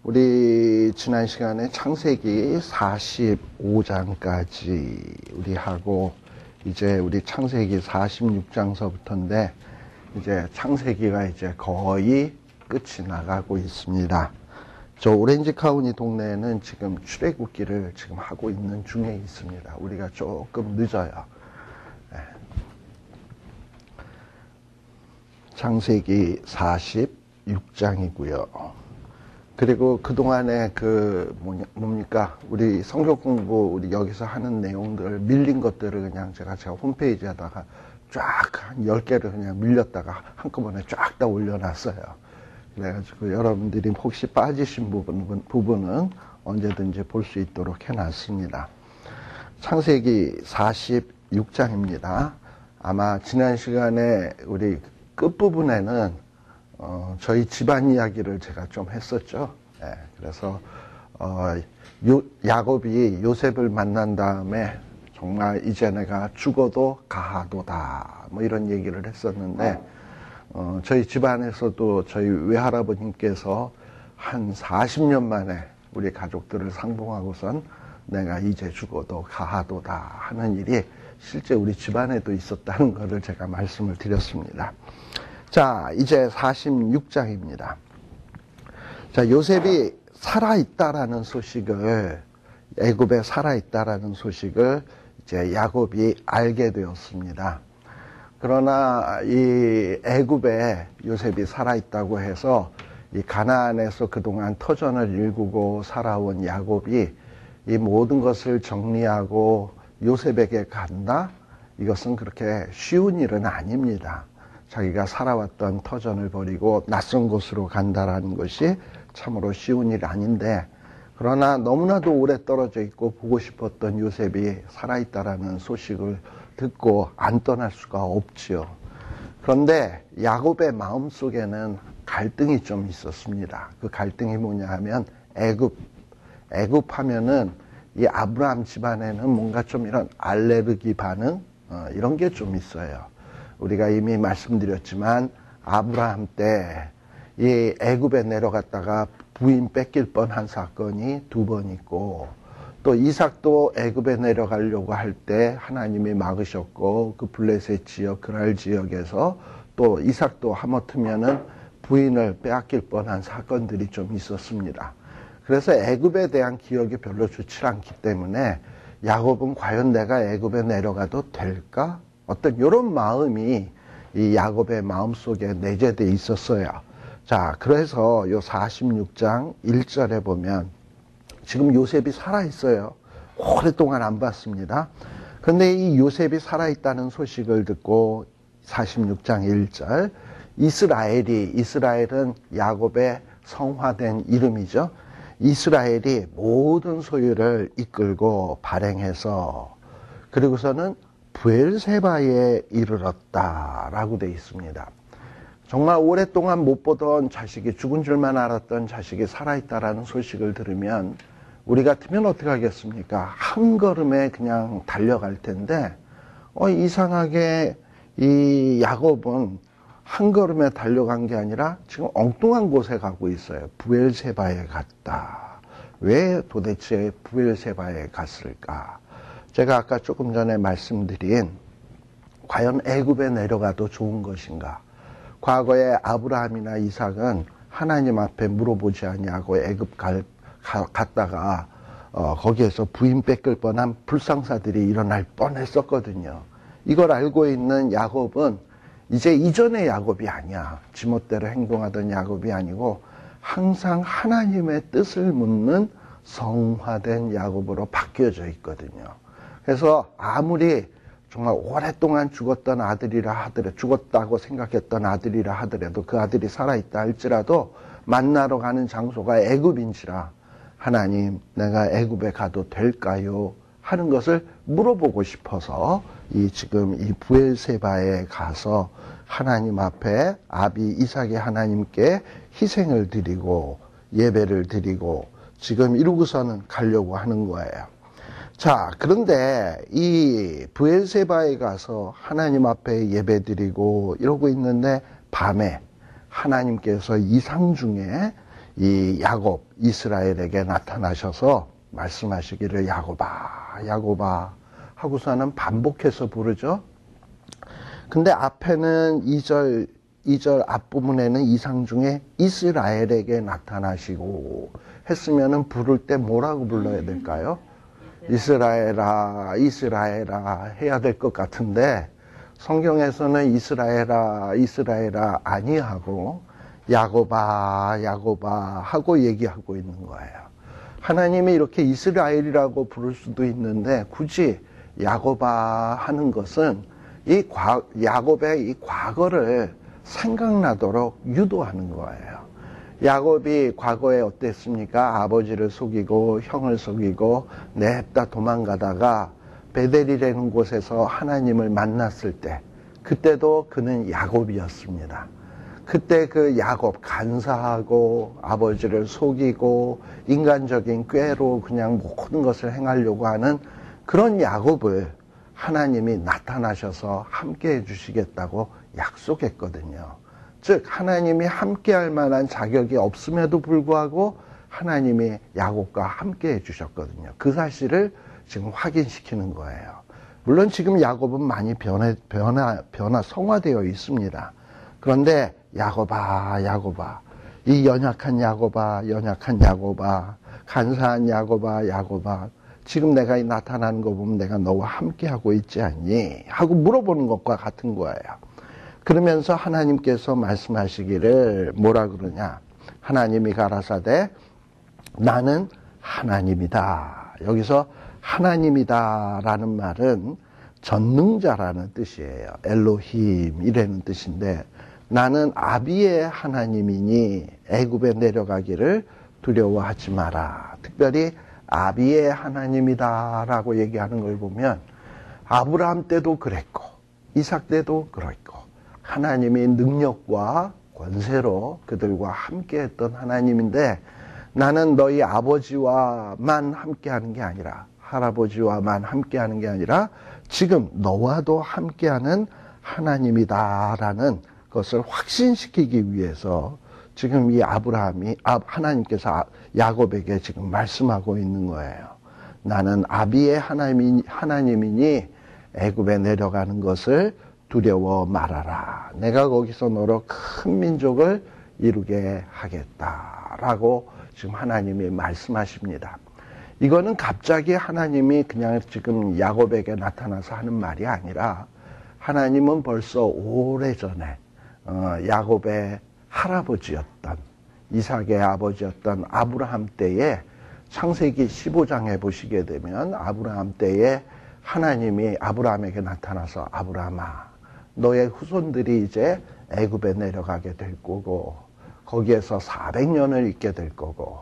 우리 지난 시간에 창세기 45장까지 우리 하고 이제 우리 창세기 46장서부터인데 이제 창세기가 이제 거의 끝이 나가고 있습니다. 저 오렌지 카운티 동네에는 지금 출애굽기를 지금 하고 있는 중에 있습니다. 우리가 조금 늦어요. 네. 창세기 46장이고요. 그리고 그동안에 뭡니까? 우리 성경 공부, 우리 여기서 하는 내용들, 밀린 것들을 그냥 제가 홈페이지에다가 쫙 한 10개를 그냥 밀렸다가 한꺼번에 쫙 다 올려놨어요. 그래가지고 여러분들이 혹시 빠지신 부분은 언제든지 볼 수 있도록 해놨습니다. 창세기 46장입니다. 아마 지난 시간에 우리 끝부분에는 저희 집안 이야기를 제가 좀 했었죠. 네, 그래서 야곱이 요셉을 만난 다음에 정말 이제 내가 죽어도 가하도다 뭐 이런 얘기를 했었는데 저희 집안에서도 저희 외할아버님께서 한 40년 만에 우리 가족들을 상봉하고선 내가 이제 죽어도 가하도다 하는 일이 실제 우리 집안에도 있었다는 것을 제가 말씀을 드렸습니다. 자, 이제 46장입니다. 자, 요셉이 살아있다라는 소식을, 애굽에 살아있다라는 소식을 이제 야곱이 알게 되었습니다. 그러나 이 애굽에 요셉이 살아있다고 해서 이 가나안에서 그동안 터전을 일구고 살아온 야곱이 이 모든 것을 정리하고 요셉에게 간다? 이것은 그렇게 쉬운 일은 아닙니다. 자기가 살아왔던 터전을 버리고 낯선 곳으로 간다라는 것이 참으로 쉬운 일 아닌데, 그러나 너무나도 오래 떨어져 있고 보고 싶었던 요셉이 살아있다라는 소식을 듣고 안 떠날 수가 없지요. 그런데 야곱의 마음속에는 갈등이 좀 있었습니다. 그 갈등이 뭐냐 하면 애굽 하면은 이 아브라함 집안에는 뭔가 좀 이런 알레르기 반응 이런 게 좀 있어요. 우리가 이미 말씀드렸지만 아브라함 때 이 애굽에 내려갔다가 부인 뺏길 뻔한 사건이 2번 있고, 또 이삭도 애굽에 내려가려고 할 때 하나님이 막으셨고 그 블레셋 지역, 그랄 지역에서 또 이삭도 하마터면은 부인을 빼앗길 뻔한 사건들이 좀 있었습니다. 그래서 애굽에 대한 기억이 별로 좋지 않기 때문에 야곱은 과연 내가 애굽에 내려가도 될까? 어떤 이런 마음이 이 야곱의 마음속에 내재되어 있었어요. 자, 그래서 요 46장 1절에 보면 지금 요셉이 살아있어요. 오랫동안 안 봤습니다. 그런데 이 요셉이 살아있다는 소식을 듣고 46장 1절, 이스라엘은 야곱의 성화된 이름이죠. 이스라엘이 모든 소유를 이끌고 발행해서 그리고서는 브엘세바에 이르렀다라고 되어 있습니다. 정말 오랫동안 못 보던 자식이, 죽은 줄만 알았던 자식이 살아있다라는 소식을 들으면 우리 같으면 어떻게 하겠습니까? 한 걸음에 그냥 달려갈 텐데 이상하게 이 야곱은 한 걸음에 달려간 게 아니라 지금 엉뚱한 곳에 가고 있어요. 브엘세바에 갔다. 왜 도대체 브엘세바에 갔을까? 제가 아까 조금 전에 말씀드린 과연 애굽에 내려가도 좋은 것인가? 과거에 아브라함이나 이삭은 하나님 앞에 물어보지 아니하고 애굽 갔다가 거기에서 부인 뺏길 뻔한 불상사들이 일어날 뻔했었거든요. 이걸 알고 있는 야곱은 이제 이전의 야곱이 아니야. 지멋대로 행동하던 야곱이 아니고 항상 하나님의 뜻을 묻는 성화된 야곱으로 바뀌어져 있거든요. 그래서 아무리 정말 오랫동안 죽었던 아들이라 하더라도, 죽었다고 생각했던 아들이라 하더라도 그 아들이 살아있다 할지라도 만나러 가는 장소가 애굽인지라 하나님, 내가 애굽에 가도 될까요? 하는 것을 물어보고 싶어서 지금 이 브엘세바에 가서 하나님 앞에 아비 이삭의 하나님께 희생을 드리고 예배를 드리고 지금 이러고서는 가려고 하는 거예요. 자, 그런데 이 브엘세바에 가서 하나님 앞에 예배드리고 이러고 있는데 밤에 하나님께서 이상 중에 이 야곱, 이스라엘에게 나타나셔서 말씀하시기를 야곱아, 야곱아 하고서는 반복해서 부르죠. 근데 앞에는 2절 앞부분에는 이상 중에 이스라엘에게 나타나시고 했으면은 부를 때 뭐라고 불러야 될까요? 이스라엘아, 이스라엘아 해야 될 것 같은데 성경에서는 이스라엘아, 이스라엘아 아니하고 야곱아, 야곱아 하고 얘기하고 있는 거예요. 하나님이 이렇게 이스라엘이라고 부를 수도 있는데 굳이 야곱아 하는 것은 야곱의 이 과거를 생각나도록 유도하는 거예요. 야곱이 과거에 어땠습니까? 아버지를 속이고 형을 속이고 냅다 도망가다가 베델이라는 곳에서 하나님을 만났을 때 그때도 그는 야곱이었습니다. 그때 그 야곱 간사하고 아버지를 속이고 인간적인 꾀로 그냥 모든 것을 행하려고 하는 그런 야곱을 하나님이 나타나셔서 함께 해주시겠다고 약속했거든요. 즉 하나님이 함께할 만한 자격이 없음에도 불구하고 하나님이 야곱과 함께 해주셨거든요. 그 사실을 지금 확인시키는 거예요. 물론 지금 야곱은 많이 성화되어 있습니다. 그런데 야곱아, 야곱아, 이 연약한 야곱아, 연약한 야곱아, 간사한 야곱아, 야곱아, 지금 내가 나타나는 거 보면 내가 너와 함께하고 있지 않니? 하고 물어보는 것과 같은 거예요. 그러면서 하나님께서 말씀하시기를 뭐라 그러냐? 하나님이 가라사대 나는 하나님이다. 여기서 하나님이다라는 말은 전능자라는 뜻이에요. 엘로힘이라는 뜻인데 나는 아비의 하나님이니 애굽에 내려가기를 두려워하지 마라. 특별히 아비의 하나님이다라고 얘기하는 걸 보면 아브라함 때도 그랬고 이삭 때도 그랬고 하나님이 능력과 권세로 그들과 함께했던 하나님인데 나는 너희 아버지와만 함께하는 게 아니라 할아버지와만 함께하는 게 아니라 지금 너와도 함께하는 하나님이다라는 것을 확신시키기 위해서 지금 이 하나님께서 야곱에게 지금 말씀하고 있는 거예요. 나는 아비의 하나님이니 애굽에 내려가는 것을 두려워 말아라. 내가 거기서 너로 큰 민족을 이루게 하겠다라고 지금 하나님이 말씀하십니다. 이거는 갑자기 하나님이 그냥 지금 야곱에게 나타나서 하는 말이 아니라 하나님은 벌써 오래전에 야곱의 할아버지였던 이삭의 아버지였던 아브라함 때에 창세기 15장에 보시게 되면 아브라함 때에 하나님이 아브라함에게 나타나서 아브라함아 너의 후손들이 이제 애굽에 내려가게 될 거고 거기에서 400년을 있게 될 거고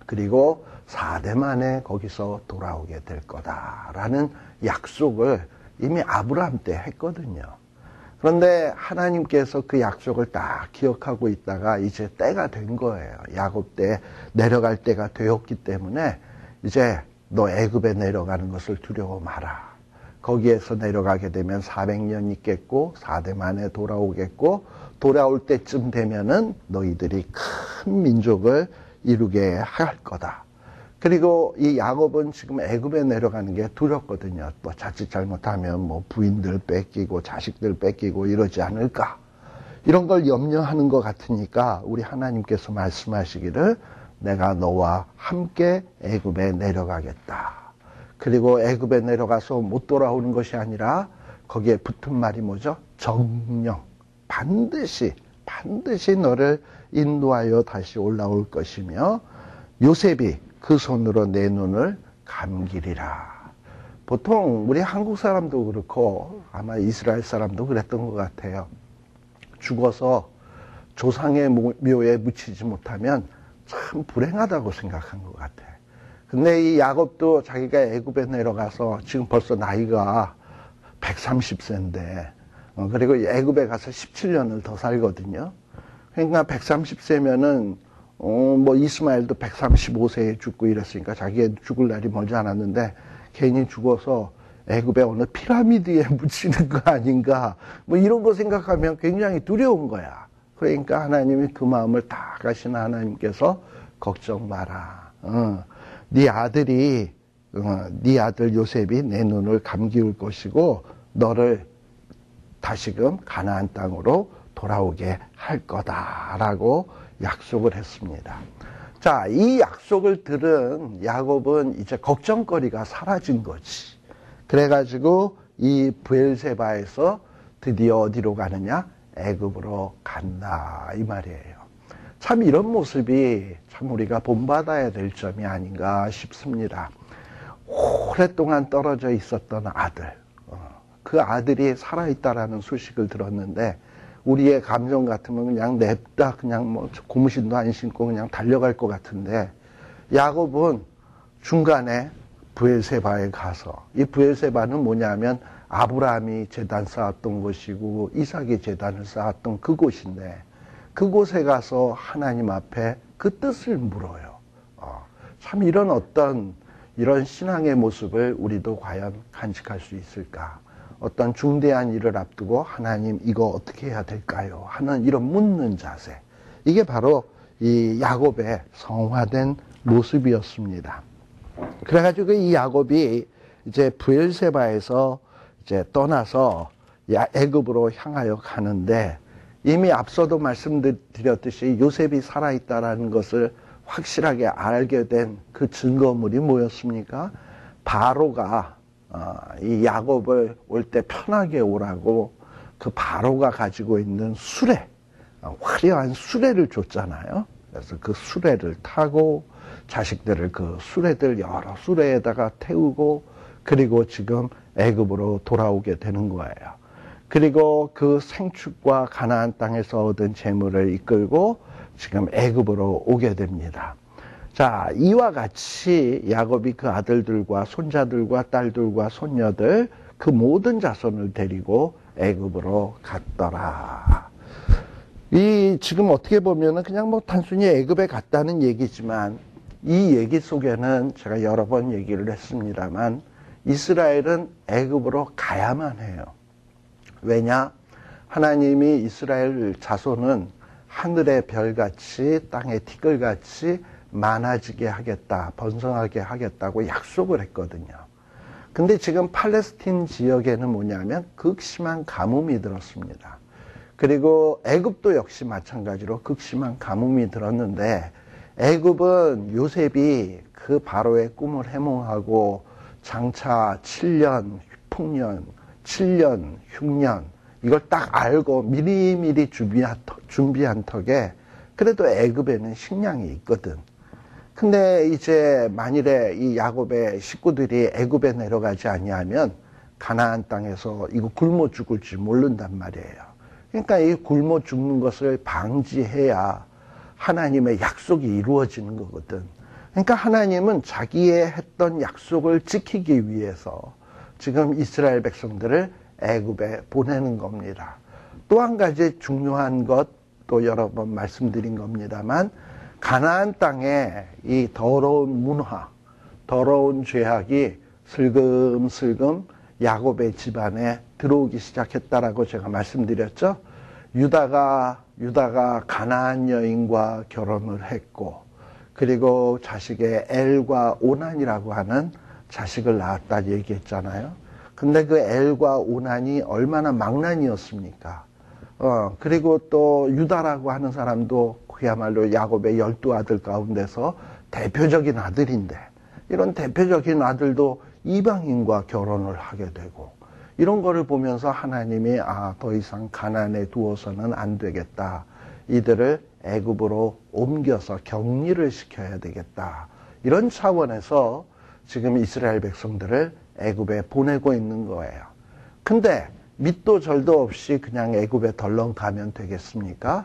그리고 4대 만에 거기서 돌아오게 될 거다라는 약속을 이미 아브라함 때 했거든요. 그런데 하나님께서 그 약속을 딱 기억하고 있다가 이제 때가 된 거예요. 야곱 때 내려갈 때가 되었기 때문에 이제 너 애굽에 내려가는 것을 두려워 마라. 거기에서 내려가게 되면 400년 있겠고 4대 만에 돌아오겠고 돌아올 때쯤 되면은 너희들이 큰 민족을 이루게 할 거다. 그리고 이 야곱은 지금 애굽에 내려가는 게 두렵거든요. 뭐 자칫 잘못하면 뭐 부인들 뺏기고 자식들 뺏기고 이러지 않을까. 이런 걸 염려하는 것 같으니까 우리 하나님께서 말씀하시기를 내가 너와 함께 애굽에 내려가겠다. 그리고 애굽에 내려가서 못 돌아오는 것이 아니라 거기에 붙은 말이 뭐죠? 정령. 반드시 너를 인도하여 다시 올라올 것이며 요셉이 그 손으로 내 눈을 감기리라. 보통 우리 한국 사람도 그렇고 아마 이스라엘 사람도 그랬던 것 같아요. 죽어서 조상의 묘에 묻히지 못하면 참 불행하다고 생각한 것 같아. 근데 이 야곱도 자기가 애굽에 내려가서 지금 벌써 나이가 130세인데 그리고 애굽에 가서 17년을 더 살거든요. 그러니까 130세면은 뭐 이스마엘도 135세에 죽고 이랬으니까 자기가 죽을 날이 멀지 않았는데 괜히 죽어서 애굽의 어느 피라미드에 묻히는 거 아닌가 뭐 이런 거 생각하면 굉장히 두려운 거야. 그러니까 하나님이 그 마음을 다 가신 하나님께서 걱정 마라. 네 아들이 네 아들 요셉이 내 눈을 감기울 것이고 너를 다시금 가나안 땅으로 돌아오게 할 거다라고 약속을 했습니다. 자, 이 약속을 들은 야곱은 이제 걱정거리가 사라진 거지. 그래가지고 이 브엘세바에서 드디어 어디로 가느냐? 애굽으로 간다 이 말이에요. 참 이런 모습이 참 우리가 본받아야 될 점이 아닌가 싶습니다. 오랫동안 떨어져 있었던 아들, 그 아들이 살아있다라는 소식을 들었는데 우리의 감정 같으면 그냥 냅다 그냥 뭐 고무신도 안 신고 그냥 달려갈 것 같은데 야곱은 중간에 브엘세바에 가서, 이 브엘세바는 뭐냐면 아브라함이 제단 쌓았던 곳이고 이삭이 제단을 쌓았던 그곳인데 그곳에 가서 하나님 앞에 그 뜻을 물어요. 참 이런 신앙의 모습을 우리도 과연 간직할 수 있을까? 어떤 중대한 일을 앞두고 하나님 이거 어떻게 해야 될까요? 하는 이런 묻는 자세. 이게 바로 이 야곱의 성화된 모습이었습니다. 그래가지고 이 야곱이 이제 브엘세바에서 이제 떠나서 애굽으로 향하여 가는데 이미 앞서도 말씀드렸듯이 요셉이 살아있다라는 것을 확실하게 알게 된 그 증거물이 뭐였습니까? 바로가 이 야곱을 올 때 편하게 오라고 그 바로가 가지고 있는 수레, 화려한 수레를 줬잖아요. 그래서 그 수레를 타고 자식들을 그 수레들 여러 수레에다가 태우고 그리고 지금 애굽으로 돌아오게 되는 거예요. 그리고 그 생축과 가나안 땅에서 얻은 재물을 이끌고 지금 애굽으로 오게 됩니다. 자, 이와 같이 야곱이 그 아들들과 손자들과 딸들과 손녀들 그 모든 자손을 데리고 애굽으로 갔더라. 이 지금 어떻게 보면은 그냥 뭐 단순히 애굽에 갔다는 얘기지만 이 얘기 속에는 제가 여러 번 얘기를 했습니다만 이스라엘은 애굽으로 가야만 해요. 왜냐? 하나님이 이스라엘 자손은 하늘의 별같이 땅의 티끌같이 많아지게 하겠다, 번성하게 하겠다고 약속을 했거든요. 근데 지금 팔레스틴 지역에는 뭐냐면 극심한 가뭄이 들었습니다. 그리고 애굽도 역시 마찬가지로 극심한 가뭄이 들었는데 애굽은 요셉이 그 바로의 꿈을 해몽하고 장차 7년 풍년, 7년 흉년 이걸 딱 알고 미리미리 준비한 턱에 그래도 애굽에는 식량이 있거든. 근데 이제 만일에 이 야곱의 식구들이 애굽에 내려가지 아니하면 가나안 땅에서 이거 굶어 죽을지 모른단 말이에요. 그러니까 이 굶어 죽는 것을 방지해야 하나님의 약속이 이루어지는 거거든. 그러니까 하나님은 자기의 했던 약속을 지키기 위해서 지금 이스라엘 백성들을 애굽에 보내는 겁니다. 또 한 가지 중요한 것, 또 여러 번 말씀드린 겁니다만 가나안 땅에 이 더러운 문화, 더러운 죄악이 슬금슬금 야곱의 집안에 들어오기 시작했다라고 제가 말씀드렸죠. 유다가 가나안 여인과 결혼을 했고 그리고 자식의 엘과 오난이라고 하는 자식을 낳았다 얘기했잖아요. 근데 그 엘과 오난이 얼마나 망난이었습니까? 그리고 또 유다라고 하는 사람도 그야말로 야곱의 12아들 가운데서 대표적인 아들인데 이런 대표적인 아들도 이방인과 결혼을 하게 되고 이런 거를 보면서 하나님이 더 이상 가나안에 두어서는 안 되겠다. 이들을 애굽으로 옮겨서 격리를 시켜야 되겠다. 이런 차원에서 지금 이스라엘 백성들을 애굽에 보내고 있는 거예요. 근데 밑도 절도 없이 그냥 애굽에 덜렁 가면 되겠습니까?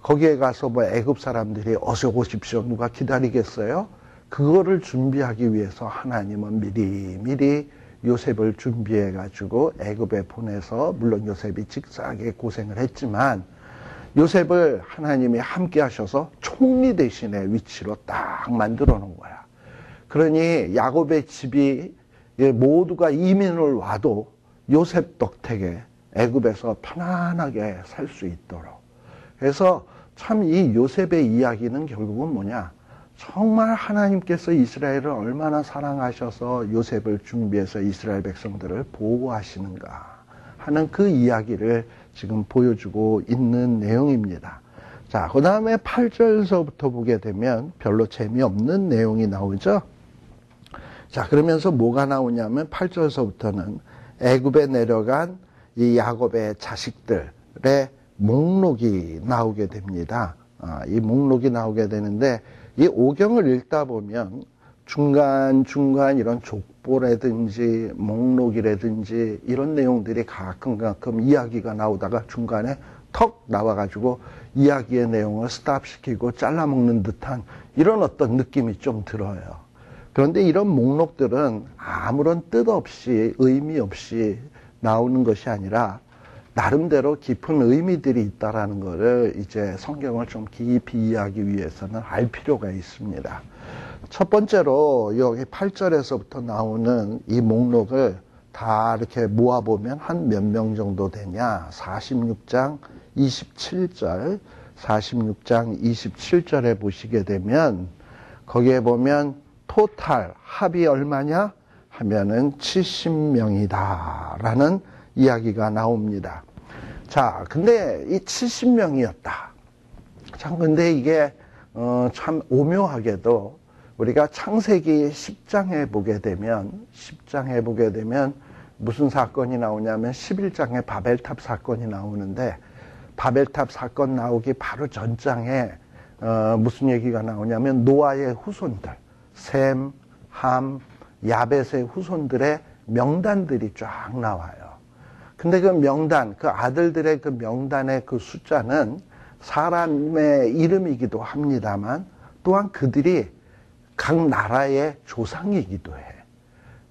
거기에 가서 뭐 애굽 사람들이 어서 오십시오. 누가 기다리겠어요? 그거를 준비하기 위해서 하나님은 미리 요셉을 준비해가지고 애굽에 보내서 물론 요셉이 직사하게 고생을 했지만 요셉을 하나님이 함께 하셔서 총리 대신의 위치로 딱 만들어 놓은 거야. 그러니 야곱의 집이 모두가 이민을 와도 요셉 덕택에 애굽에서 편안하게 살 수 있도록. 그래서 참 이 요셉의 이야기는 결국은 뭐냐? 정말 하나님께서 이스라엘을 얼마나 사랑하셔서 요셉을 준비해서 이스라엘 백성들을 보호하시는가 하는 그 이야기를 지금 보여주고 있는 내용입니다. 자, 그 다음에 8절서부터 보게 되면 별로 재미없는 내용이 나오죠. 자, 그러면서 뭐가 나오냐면 8절서부터는 애굽에 내려간 이 야곱의 자식들의 목록이 나오게 됩니다. 이 목록이 나오게 되는데 이 오경을 읽다 보면 중간중간 이런 족보라든지 목록이라든지 이런 내용들이 가끔 이야기가 나오다가 중간에 턱 나와가지고 이야기의 내용을 스탑시키고 잘라먹는 듯한 이런 어떤 느낌이 좀 들어요. 그런데 이런 목록들은 아무런 뜻 없이 의미 없이 나오는 것이 아니라 나름대로 깊은 의미들이 있다라는 것을 이제 성경을 좀 깊이 이해하기 위해서는 알 필요가 있습니다. 첫 번째로 여기 8절에서부터 나오는 이 목록을 다 이렇게 모아보면 한 몇 명 정도 되냐? 46장 27절, 46장 27절에 보시게 되면 거기에 보면 토탈 합이 얼마냐 하면은 70명이다 라는 이야기가 나옵니다. 자, 근데 이 70명이었다. 참, 근데 이게 참 오묘하게도 우리가 창세기 10장에 보게 되면 무슨 사건이 나오냐면 11장에 바벨탑 사건이 나오는데 바벨탑 사건 나오기 바로 전장에 무슨 얘기가 나오냐면 노아의 후손들, 셈, 함, 야벳의 후손들의 명단들이 쫙 나와요. 근데 그 명단, 그 아들들의 그 명단의 그 숫자는 사람의 이름이기도 합니다만 또한 그들이 각 나라의 조상이기도 해.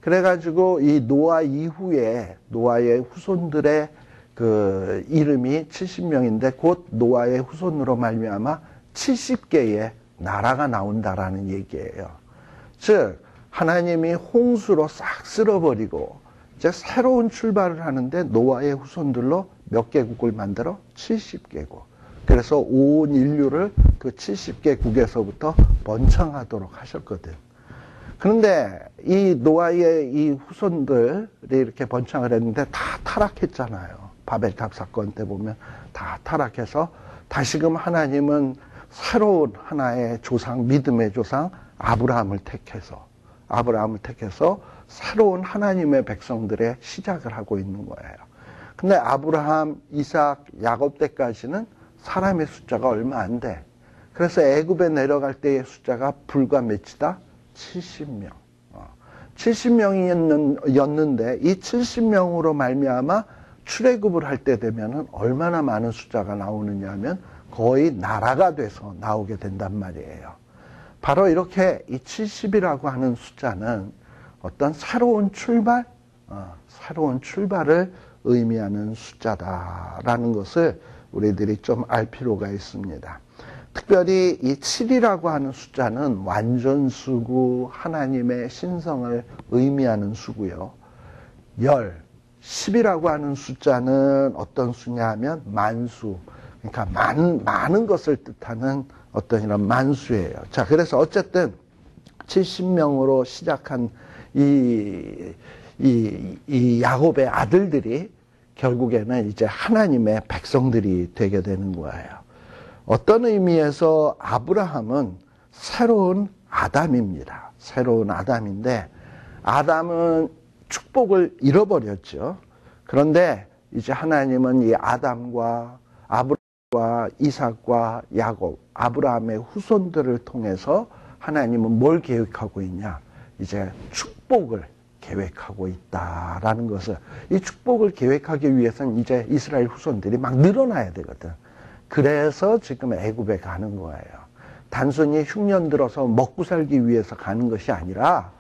그래가지고 이 노아 이후에 노아의 후손들의 그 이름이 70명인데 곧 노아의 후손으로 말미암아 70개의 나라가 나온다라는 얘기예요. 즉 하나님이 홍수로 싹 쓸어버리고 이제 새로운 출발을 하는데 노아의 후손들로 몇 개국을 만들어? 70개국. 그래서 온 인류를 그 70개국에서부터 번창하도록 하셨거든. 그런데 이 노아의 이 후손들이 이렇게 번창을 했는데 다 타락했잖아요. 바벨탑 사건 때 보면 다 타락해서 다시금 하나님은 새로운 하나의 조상, 믿음의 조상 아브라함을 택해서 새로운 하나님의 백성들의 시작을 하고 있는 거예요. 근데 아브라함, 이삭, 야곱 때까지는 사람의 숫자가 얼마 안 돼. 그래서 애굽에 내려갈 때의 숫자가 불과 몇이다? 70명. 70명이었는데 이 70명으로 말미암아 출애굽을 할 때 되면은 얼마나 많은 숫자가 나오느냐 하면 거의 나라가 돼서 나오게 된단 말이에요. 바로 이렇게 이 70이라고 하는 숫자는 어떤 새로운 출발을 의미하는 숫자다라는 것을 우리들이 좀 알 필요가 있습니다. 특별히 이 7이라고 하는 숫자는 완전수고 하나님의 신성을 의미하는 수고요. 10이라고 하는 숫자는 어떤 수냐 하면 만수, 그러니까 많은 것을 뜻하는 어떤 이런 만수예요. 자, 그래서 어쨌든 70명으로 시작한 이 야곱의 아들들이 결국에는 이제 하나님의 백성들이 되게 되는 거예요. 어떤 의미에서 아브라함은 새로운 아담입니다. 새로운 아담인데 아담은 축복을 잃어버렸죠. 그런데 이제 하나님은 이 아담과 아브라함과 이삭과 야곱, 아브라함의 후손들을 통해서 하나님은 뭘 계획하고 있냐? 이제 축복을 계획하고 있다라는 것을, 이 축복을 계획하기 위해서는 이제 이스라엘 후손들이 막 늘어나야 되거든. 그래서 지금 애굽에 가는 거예요. 단순히 흉년 들어서 먹고 살기 위해서 가는 것이 아니라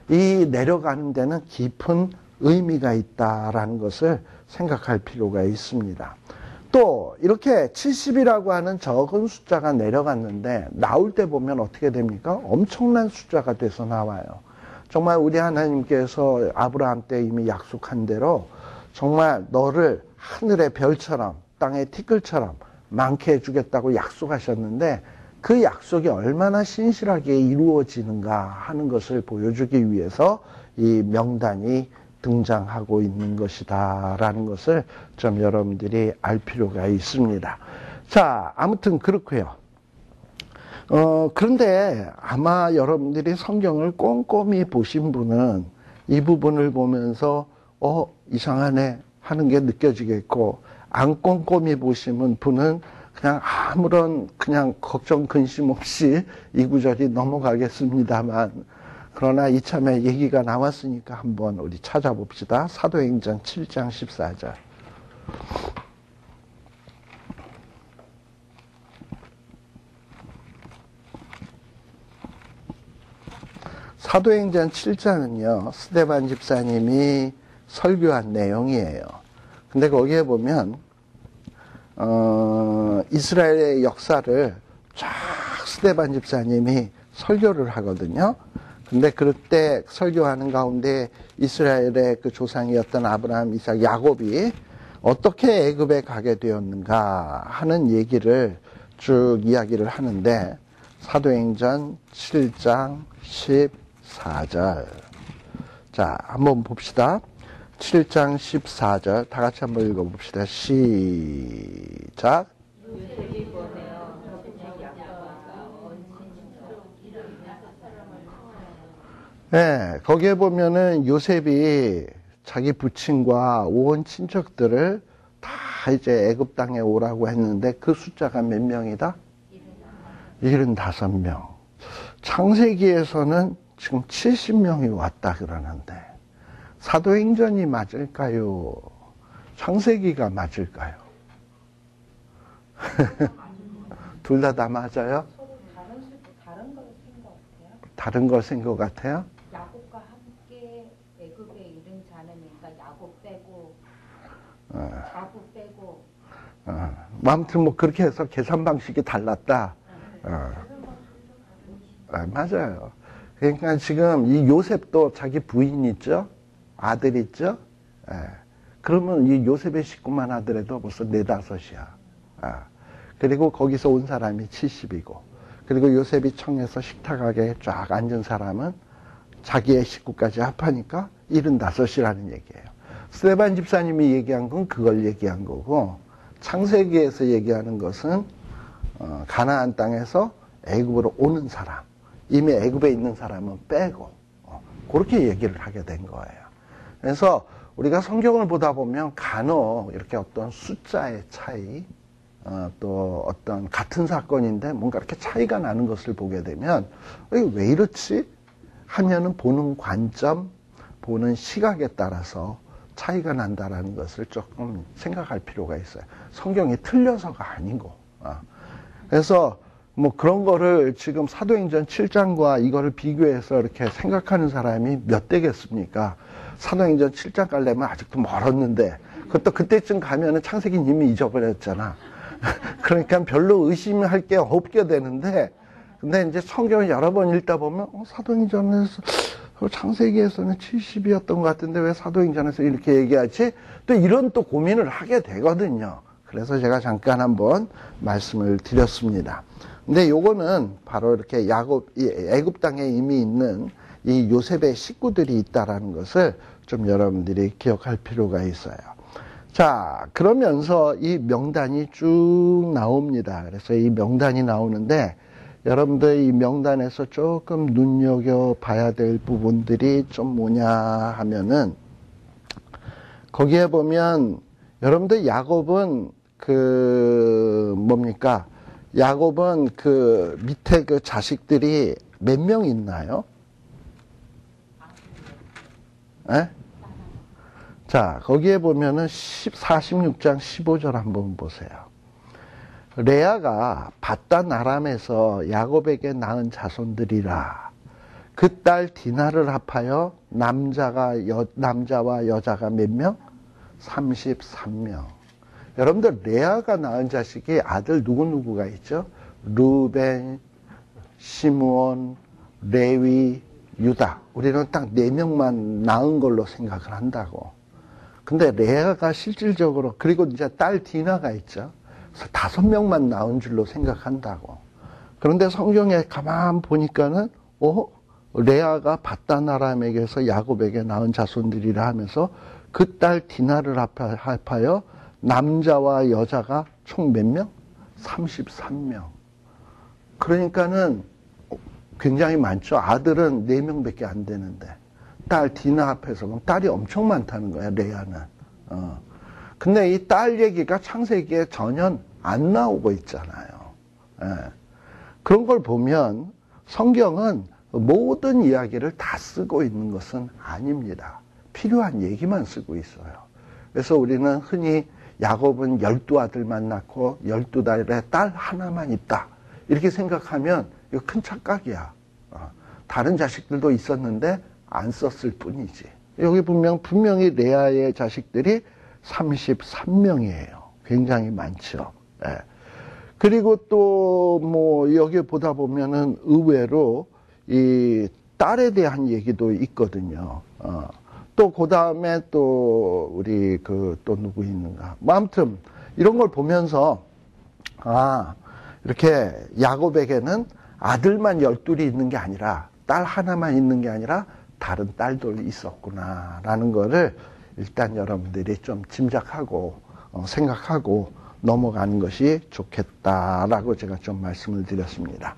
이 내려가는 데는 깊은 의미가 있다라는 것을 생각할 필요가 있습니다. 또 이렇게 70이라고 하는 적은 숫자가 내려갔는데 나올 때 보면 어떻게 됩니까? 엄청난 숫자가 돼서 나와요. 정말 우리 하나님께서 아브라함 때 이미 약속한 대로 정말 너를 하늘의 별처럼 땅의 티끌처럼 많게 해주겠다고 약속하셨는데 그 약속이 얼마나 신실하게 이루어지는가 하는 것을 보여주기 위해서 이 명단이 등장하고 있는 것이다 라는 것을 좀 여러분들이 알 필요가 있습니다. 자, 아무튼 그렇고요. 그런데 아마 여러분들이 성경을 꼼꼼히 보신 분은 이 부분을 보면서 이상하네 하는 게 느껴지겠고, 안 꼼꼼히 보시는 분은 그냥 아무런 그냥 걱정 근심 없이 이 구절이 넘어가겠습니다만, 그러나 이참에 얘기가 나왔으니까 한번 우리 찾아봅시다. 사도행전 7장 14절. 사도행전 7장은요, 스데반 집사님이 설교한 내용이에요. 근데 거기에 보면 이스라엘의 역사를 쫙 스데반 집사님이 설교를 하거든요. 근데 그때 설교하는 가운데 이스라엘의 그 조상이었던 아브라함, 이삭, 야곱이 어떻게 애굽에 가게 되었는가 하는 얘기를 쭉 이야기를 하는데, 사도행전 7장 14절. 자, 한번 봅시다. 7장 14절 다 같이 한번 읽어봅시다. 시작. 네, 거기에 보면은 요셉이 자기 부친과 온 친척들을 다 이제 애굽 땅에 오라고 했는데 그 숫자가 몇 명이다? 75명. 창세기에서는 지금 70명이 왔다 그러는데 사도행전이 맞을까요? 창세기가 맞을까요? 둘 다 맞아요? 다른 걸 쓴 것 같아요? 야곱과 함께 애굽에 이른 자는, 그러니까 야곱 빼고 자곱 빼고. 아무튼 뭐 그렇게 해서 계산 방식이 달랐다. 맞아요. 그러니까 지금 이 요셉도 자기 부인 있죠? 아들 있죠? 그러면 이 요셉의 식구만 하더라도 벌써 4, 5이야. 그리고 거기서 온 사람이 70이고, 그리고 요셉이 청에서 식탁하게 쫙 앉은 사람은 자기의 식구까지 합하니까 75이라는 얘기예요. 스데반 집사님이 얘기한 건 그걸 얘기한 거고, 창세기에서 얘기하는 것은 가나안 땅에서 애굽으로 오는 사람, 이미 애굽에 있는 사람은 빼고 그렇게 얘기를 하게 된 거예요. 그래서 우리가 성경을 보다 보면 간혹 이렇게 어떤 숫자의 차이, 또 어떤 같은 사건인데 뭔가 이렇게 차이가 나는 것을 보게 되면 왜 이렇지? 하면은 보는 관점, 보는 시각에 따라서 차이가 난다라는 것을 조금 생각할 필요가 있어요. 성경이 틀려서가 아니고. 그래서 뭐 그런 거를 지금 사도행전 7장과 이거를 비교해서 이렇게 생각하는 사람이 몇 되겠습니까? 사도행전 7장 가려면 아직도 멀었는데, 그것도 그때쯤 가면은 창세기는 이미 잊어버렸잖아. 그러니까 별로 의심할 게 없게 되는데, 근데 이제 성경을 여러 번 읽다 보면, 사도행전에서, 창세기에서는 70이었던 것 같은데 왜 사도행전에서 이렇게 얘기하지? 또 이런 또 고민을 하게 되거든요. 그래서 제가 잠깐 한번 말씀을 드렸습니다. 근데 요거는 바로 이렇게 애굽 땅에 이미 있는 이 요셉의 식구들이 있다라는 것을 좀 여러분들이 기억할 필요가 있어요. 자, 그러면서 이 명단이 쭉 나옵니다. 그래서 이 명단이 나오는데 여러분들 이 명단에서 조금 눈여겨봐야 될 부분들이 좀 뭐냐 하면은, 거기에 보면 여러분들 야곱은 야곱은 그 밑에 그 자식들이 몇 명 있나요? 에? 자, 거기에 보면은 46장 15절 한번 보세요. 레아가 밧단 아람에서 야곱에게 낳은 자손들이라. 그 딸 디나를 합하여 남자와 여자가 몇 명? 33명. 여러분들 레아가 낳은 자식이 아들 누구누구가 있죠? 루벤, 시므온, 레위, 유다. 우리는 딱 4명만 낳은 걸로 생각을 한다고. 근데 레아가 실질적으로, 그리고 이제 딸 디나가 있죠. 5명만 낳은 줄로 생각한다고. 그런데 성경에 가만 보니까는 레아가 밧단아람에게서 야곱에게 낳은 자손들이라 하면서 그 딸 디나를 합하여 남자와 여자가 총 몇 명? 33명. 그러니까는 굉장히 많죠. 아들은 4명밖에 안 되는데 딸 디나 합해서 그럼 딸이 엄청 많다는 거야, 레아는. 근데 이 딸 얘기가 창세기에 전혀 안 나오고 있잖아요. 예. 그런 걸 보면 성경은 모든 이야기를 다 쓰고 있는 것은 아닙니다. 필요한 얘기만 쓰고 있어요. 그래서 우리는 흔히 야곱은 12아들만 낳고 12달에 딸 하나만 있다, 이렇게 생각하면 이거 큰 착각이야. 다른 자식들도 있었는데 안 썼을 뿐이지. 여기 분명히 레아의 자식들이 33명이에요. 굉장히 많죠. 예. 그리고 또 여기 보다 보면은 의외로 이 딸에 대한 얘기도 있거든요. 또 그 다음에 또 우리 또 누구 있는가. 아무튼 이런 걸 보면서 이렇게 야곱에게는 아들만 12이 있는 게 아니라 딸 하나만 있는 게 아니라 다른 딸도 있었구나라는 거를 일단 여러분들이 좀 짐작하고 생각하고 넘어가는 것이 좋겠다라고 제가 좀 말씀을 드렸습니다.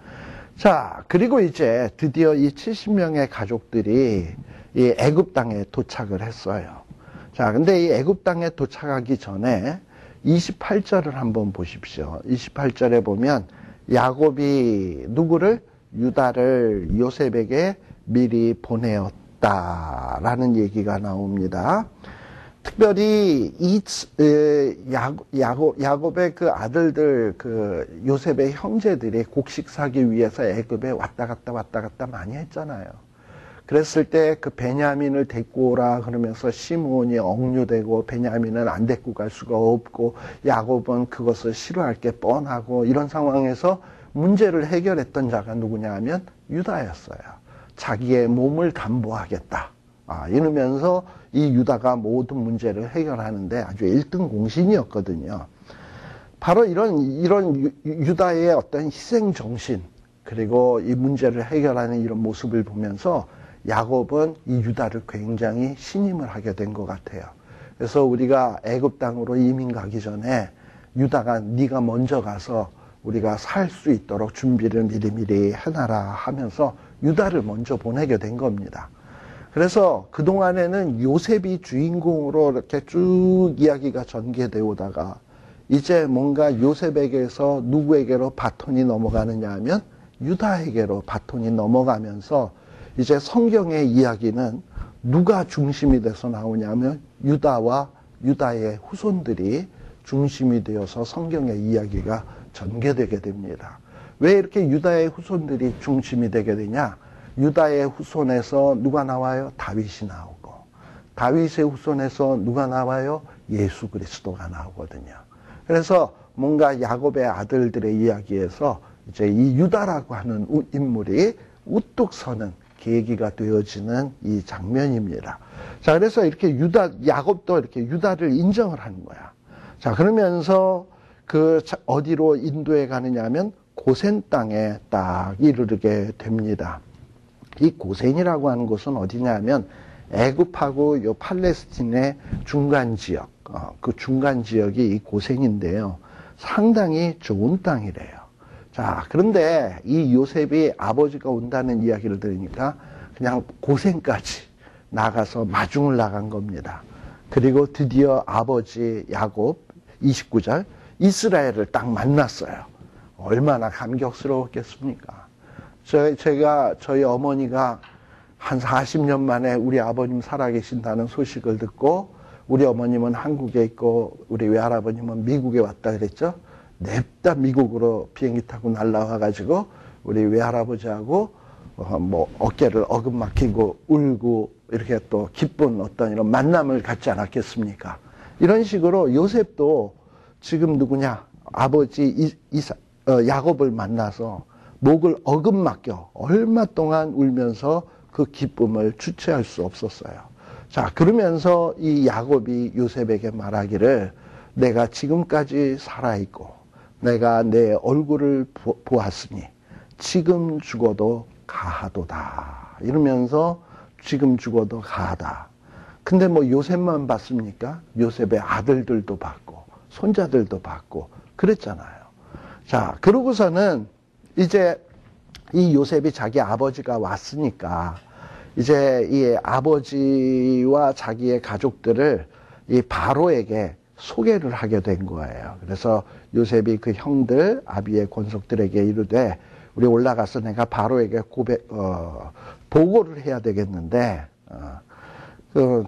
자, 그리고 이제 드디어 이 70명의 가족들이 이 애굽 땅에 도착을 했어요. 자, 근데 이 애굽 땅에 도착하기 전에 28절을 한번 보십시오. 28절에 보면 야곱이 누구를? 유다를 요셉에게 미리 보내었다라는 얘기가 나옵니다. 특별히 야곱의 그 아들들, 요셉의 형제들이 곡식 사기 위해서 애굽에 왔다 갔다 많이 했잖아요. 그랬을 때 그 베냐민을 데리고 오라 그러면서 시므온이 억류되고 베냐민은 안 데리고 갈 수가 없고 야곱은 그것을 싫어할 게 뻔하고 이런 상황에서 문제를 해결했던 자가 누구냐 하면 유다였어요. 자기의 몸을 담보하겠다. 이러면서 이 유다가 모든 문제를 해결하는데 아주 1등 공신이었거든요. 바로 이런 유다의 어떤 희생 정신, 그리고 이 문제를 해결하는 이런 모습을 보면서 야곱은 이 유다를 굉장히 신임을 하게 된 것 같아요. 그래서 우리가 애굽 땅으로 이민 가기 전에 유다가 네가 먼저 가서 우리가 살 수 있도록 준비를 미리미리 해놔라 하면서 유다를 먼저 보내게 된 겁니다. 그래서 그동안에는 요셉이 주인공으로 이렇게 쭉 이야기가 전개되어 오다가 이제 뭔가 요셉에게서 누구에게로 바톤이 넘어가느냐 하면 유다에게로 바톤이 넘어가면서 이제 성경의 이야기는 누가 중심이 돼서 나오냐면 유다와 유다의 후손들이 중심이 되어서 성경의 이야기가 전개되게 됩니다. 왜 이렇게 유다의 후손들이 중심이 되게 되냐? 유다의 후손에서 누가 나와요? 다윗이 나오고, 다윗의 후손에서 누가 나와요? 예수 그리스도가 나오거든요. 그래서 뭔가 야곱의 아들들의 이야기에서 이제 이 유다라고 하는 인물이 우뚝 서는 계기가 되어지는 이 장면입니다. 자, 그래서 이렇게 야곱도 이렇게 유다를 인정을 하는 거야. 자, 그러면서 어디로 인도해 가느냐 하면 고센 땅에 딱 이르게 됩니다. 이 고센이라고 하는 곳은 어디냐 하면 애굽하고 요 팔레스틴의 중간 지역, 그 중간 지역이 이 고센인데요. 상당히 좋은 땅이래요. 자, 그런데 이 요셉이 아버지가 온다는 이야기를 들으니까 그냥 고센까지 나가서 마중을 나간 겁니다. 그리고 드디어 아버지 야곱 29절 이스라엘을 딱 만났어요. 얼마나 감격스러웠겠습니까? 저희 어머니가 한 40년 만에 우리 아버님 살아계신다는 소식을 듣고 우리 어머님은 한국에 있고 우리 외할아버님은 미국에 왔다 그랬죠. 냅다 미국으로 비행기 타고 날라와가지고 우리 외할아버지하고 어깨를 어긋막히고 울고 이렇게 또 기쁜 어떤 이런 만남을 갖지 않았겠습니까? 이런 식으로 요셉도 지금 누구냐? 아버지 야곱을 만나서 목을 어긋막혀 얼마 동안 울면서 그 기쁨을 주체할 수 없었어요. 자, 그러면서 이 야곱이 요셉에게 말하기를 내가 지금까지 살아있고 내가 내 얼굴을 보았으니 지금 죽어도 가하도다. 이러면서 지금 죽어도 가하다. 근데 뭐 요셉만 봤습니까? 요셉의 아들들도 봤고 손자들도 봤고 그랬잖아요. 자, 그러고서는 이제 이 요셉이 자기 아버지가 왔으니까 이제 이 아버지와 자기의 가족들을 이 바로에게 소개를 하게 된 거예요. 그래서 요셉이 그 형들, 아비의 권속들에게 이르되 우리 올라가서 내가 바로에게 보고를 해야 되겠는데,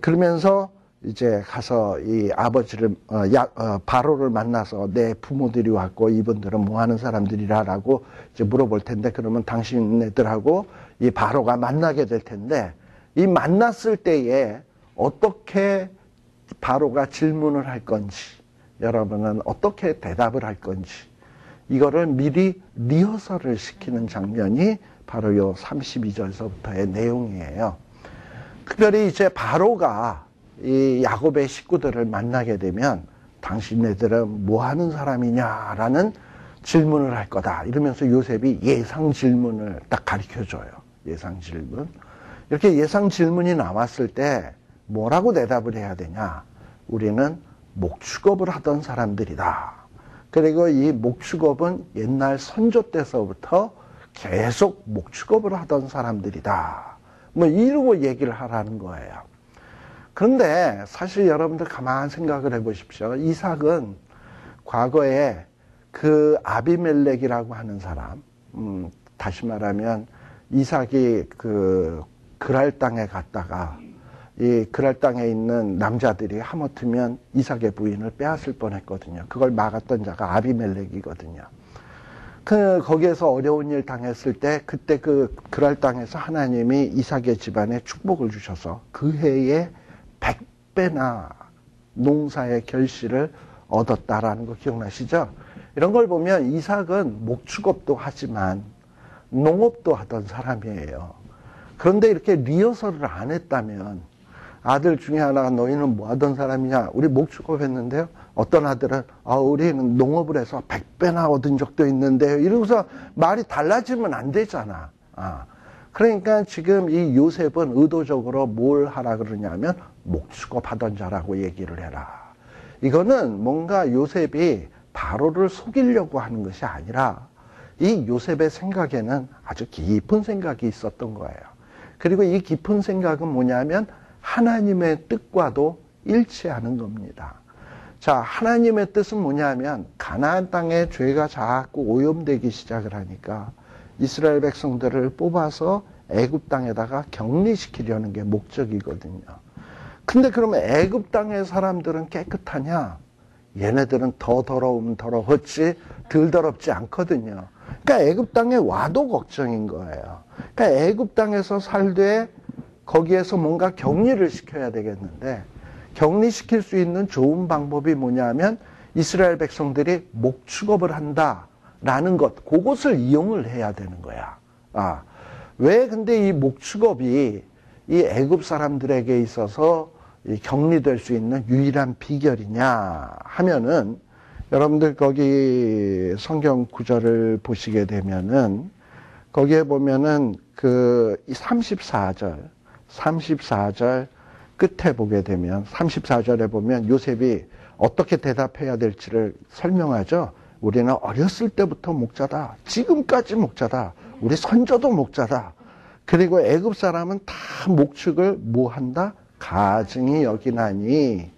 그러면서 이제 가서 이 아버지를, 바로를 만나서 내 부모들이 왔고 이분들은 뭐 하는 사람들이라라고 이제 물어볼 텐데, 그러면 당신네들하고 이 바로가 만나게 될 텐데, 이 만났을 때에 어떻게 바로가 질문을 할 건지, 여러분은 어떻게 대답을 할 건지, 이거를 미리 리허설을 시키는 장면이 바로 요 32절서부터의 내용이에요. 특별히 이제 바로가 이 야곱의 식구들을 만나게 되면 당신네들은 뭐 하는 사람이냐라는 질문을 할 거다. 이러면서 요셉이 예상 질문을 딱 가르쳐줘요. 예상 질문. 이렇게 예상 질문이 나왔을 때 뭐라고 대답을 해야 되냐? 우리는 목축업을 하던 사람들이다. 그리고 이 목축업은 옛날 선조 때서부터 계속 목축업을 하던 사람들이다. 뭐 이러고 얘기를 하라는 거예요. 그런데 사실 여러분들 가만 생각을 해보십시오. 이삭은 과거에 그 아비멜렉이라고 하는 사람, 다시 말하면 이삭이 그 그랄 땅에 갔다가 이 그랄 땅에 있는 남자들이 하마터면 이삭의 부인을 빼앗을 뻔했거든요. 그걸 막았던 자가 아비멜렉이거든요. 거기에서 어려운 일 당했을 때 그때 그 그랄 땅에서 하나님이 이삭의 집안에 축복을 주셔서 그 해에 100배나 농사의 결실을 얻었다라는 거 기억나시죠? 이런 걸 보면 이삭은 목축업도 하지만 농업도 하던 사람이에요. 그런데 이렇게 리허설을 안 했다면 아들 중에 하나가 너희는 뭐 하던 사람이냐? 우리 목축업 했는데요. 어떤 아들은 우리는 농업을 해서 100배나 얻은 적도 있는데요. 이러고서 말이 달라지면 안 되잖아. 그러니까 지금 이 요셉은 의도적으로 뭘 하라 그러냐면 목축업 하던 자라고 얘기를 해라. 이거는 뭔가 요셉이 바로를 속이려고 하는 것이 아니라 이 요셉의 생각에는 아주 깊은 생각이 있었던 거예요. 그리고 이 깊은 생각은 뭐냐면 하나님의 뜻과도 일치하는 겁니다. 자, 하나님의 뜻은 뭐냐면 가나안 땅에 죄가 자꾸 오염되기 시작을 하니까 이스라엘 백성들을 뽑아서 애굽 땅에다가 격리시키려는 게 목적이거든요. 근데 그러면 애굽 땅의 사람들은 깨끗하냐? 얘네들은 더 더러우면 더러웠지 덜 더럽지 않거든요. 그러니까 애굽 땅에 와도 걱정인 거예요. 그러니까 애굽 땅에서 살되 거기에서 뭔가 격리를 시켜야 되겠는데 격리시킬 수 있는 좋은 방법이 뭐냐면 이스라엘 백성들이 목축업을 한다라는 것, 그것을 이용을 해야 되는 거야. 왜 근데 이 목축업이 이 애굽 사람들에게 있어서 격리될 수 있는 유일한 비결이냐 하면은 여러분들 거기 성경 구절을 보시게 되면은 거기에 보면은 그 34절 끝에 보게 되면 34절에 보면 요셉이 어떻게 대답해야 될지를 설명하죠. 우리는 어렸을 때부터 목자다. 지금까지 목자다. 우리 선조도 목자다. 그리고 애굽 사람은 다 목축을 뭐 한다? 가증히 여기나니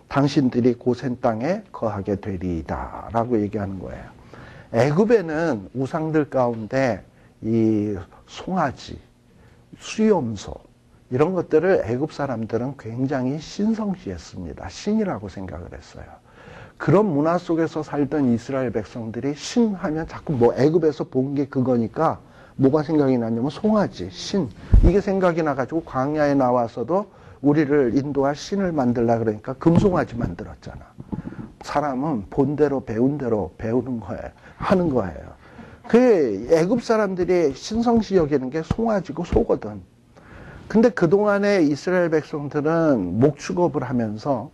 당신들이 고센 땅에 거하게 되리이다 라고 얘기하는 거예요. 애굽에는 우상들 가운데 이 송아지, 수염소 이런 것들을 애굽 사람들은 굉장히 신성시했습니다. 신이라고 생각을 했어요. 그런 문화 속에서 살던 이스라엘 백성들이 신하면 자꾸 뭐 애굽에서 본 게 그거니까 뭐가 생각이 나냐면 송아지, 신 이게 생각이 나가지고 광야에 나와서도 우리를 인도할 신을 만들라 그러니까 금송아지 만들었잖아. 사람은 본 대로 배운 대로 배우는 거예요. 하는 거예요. 그 애굽 사람들이 신성시 여기는 게 송아지고 소거든. 근데 그동안에 이스라엘 백성들은 목축업을 하면서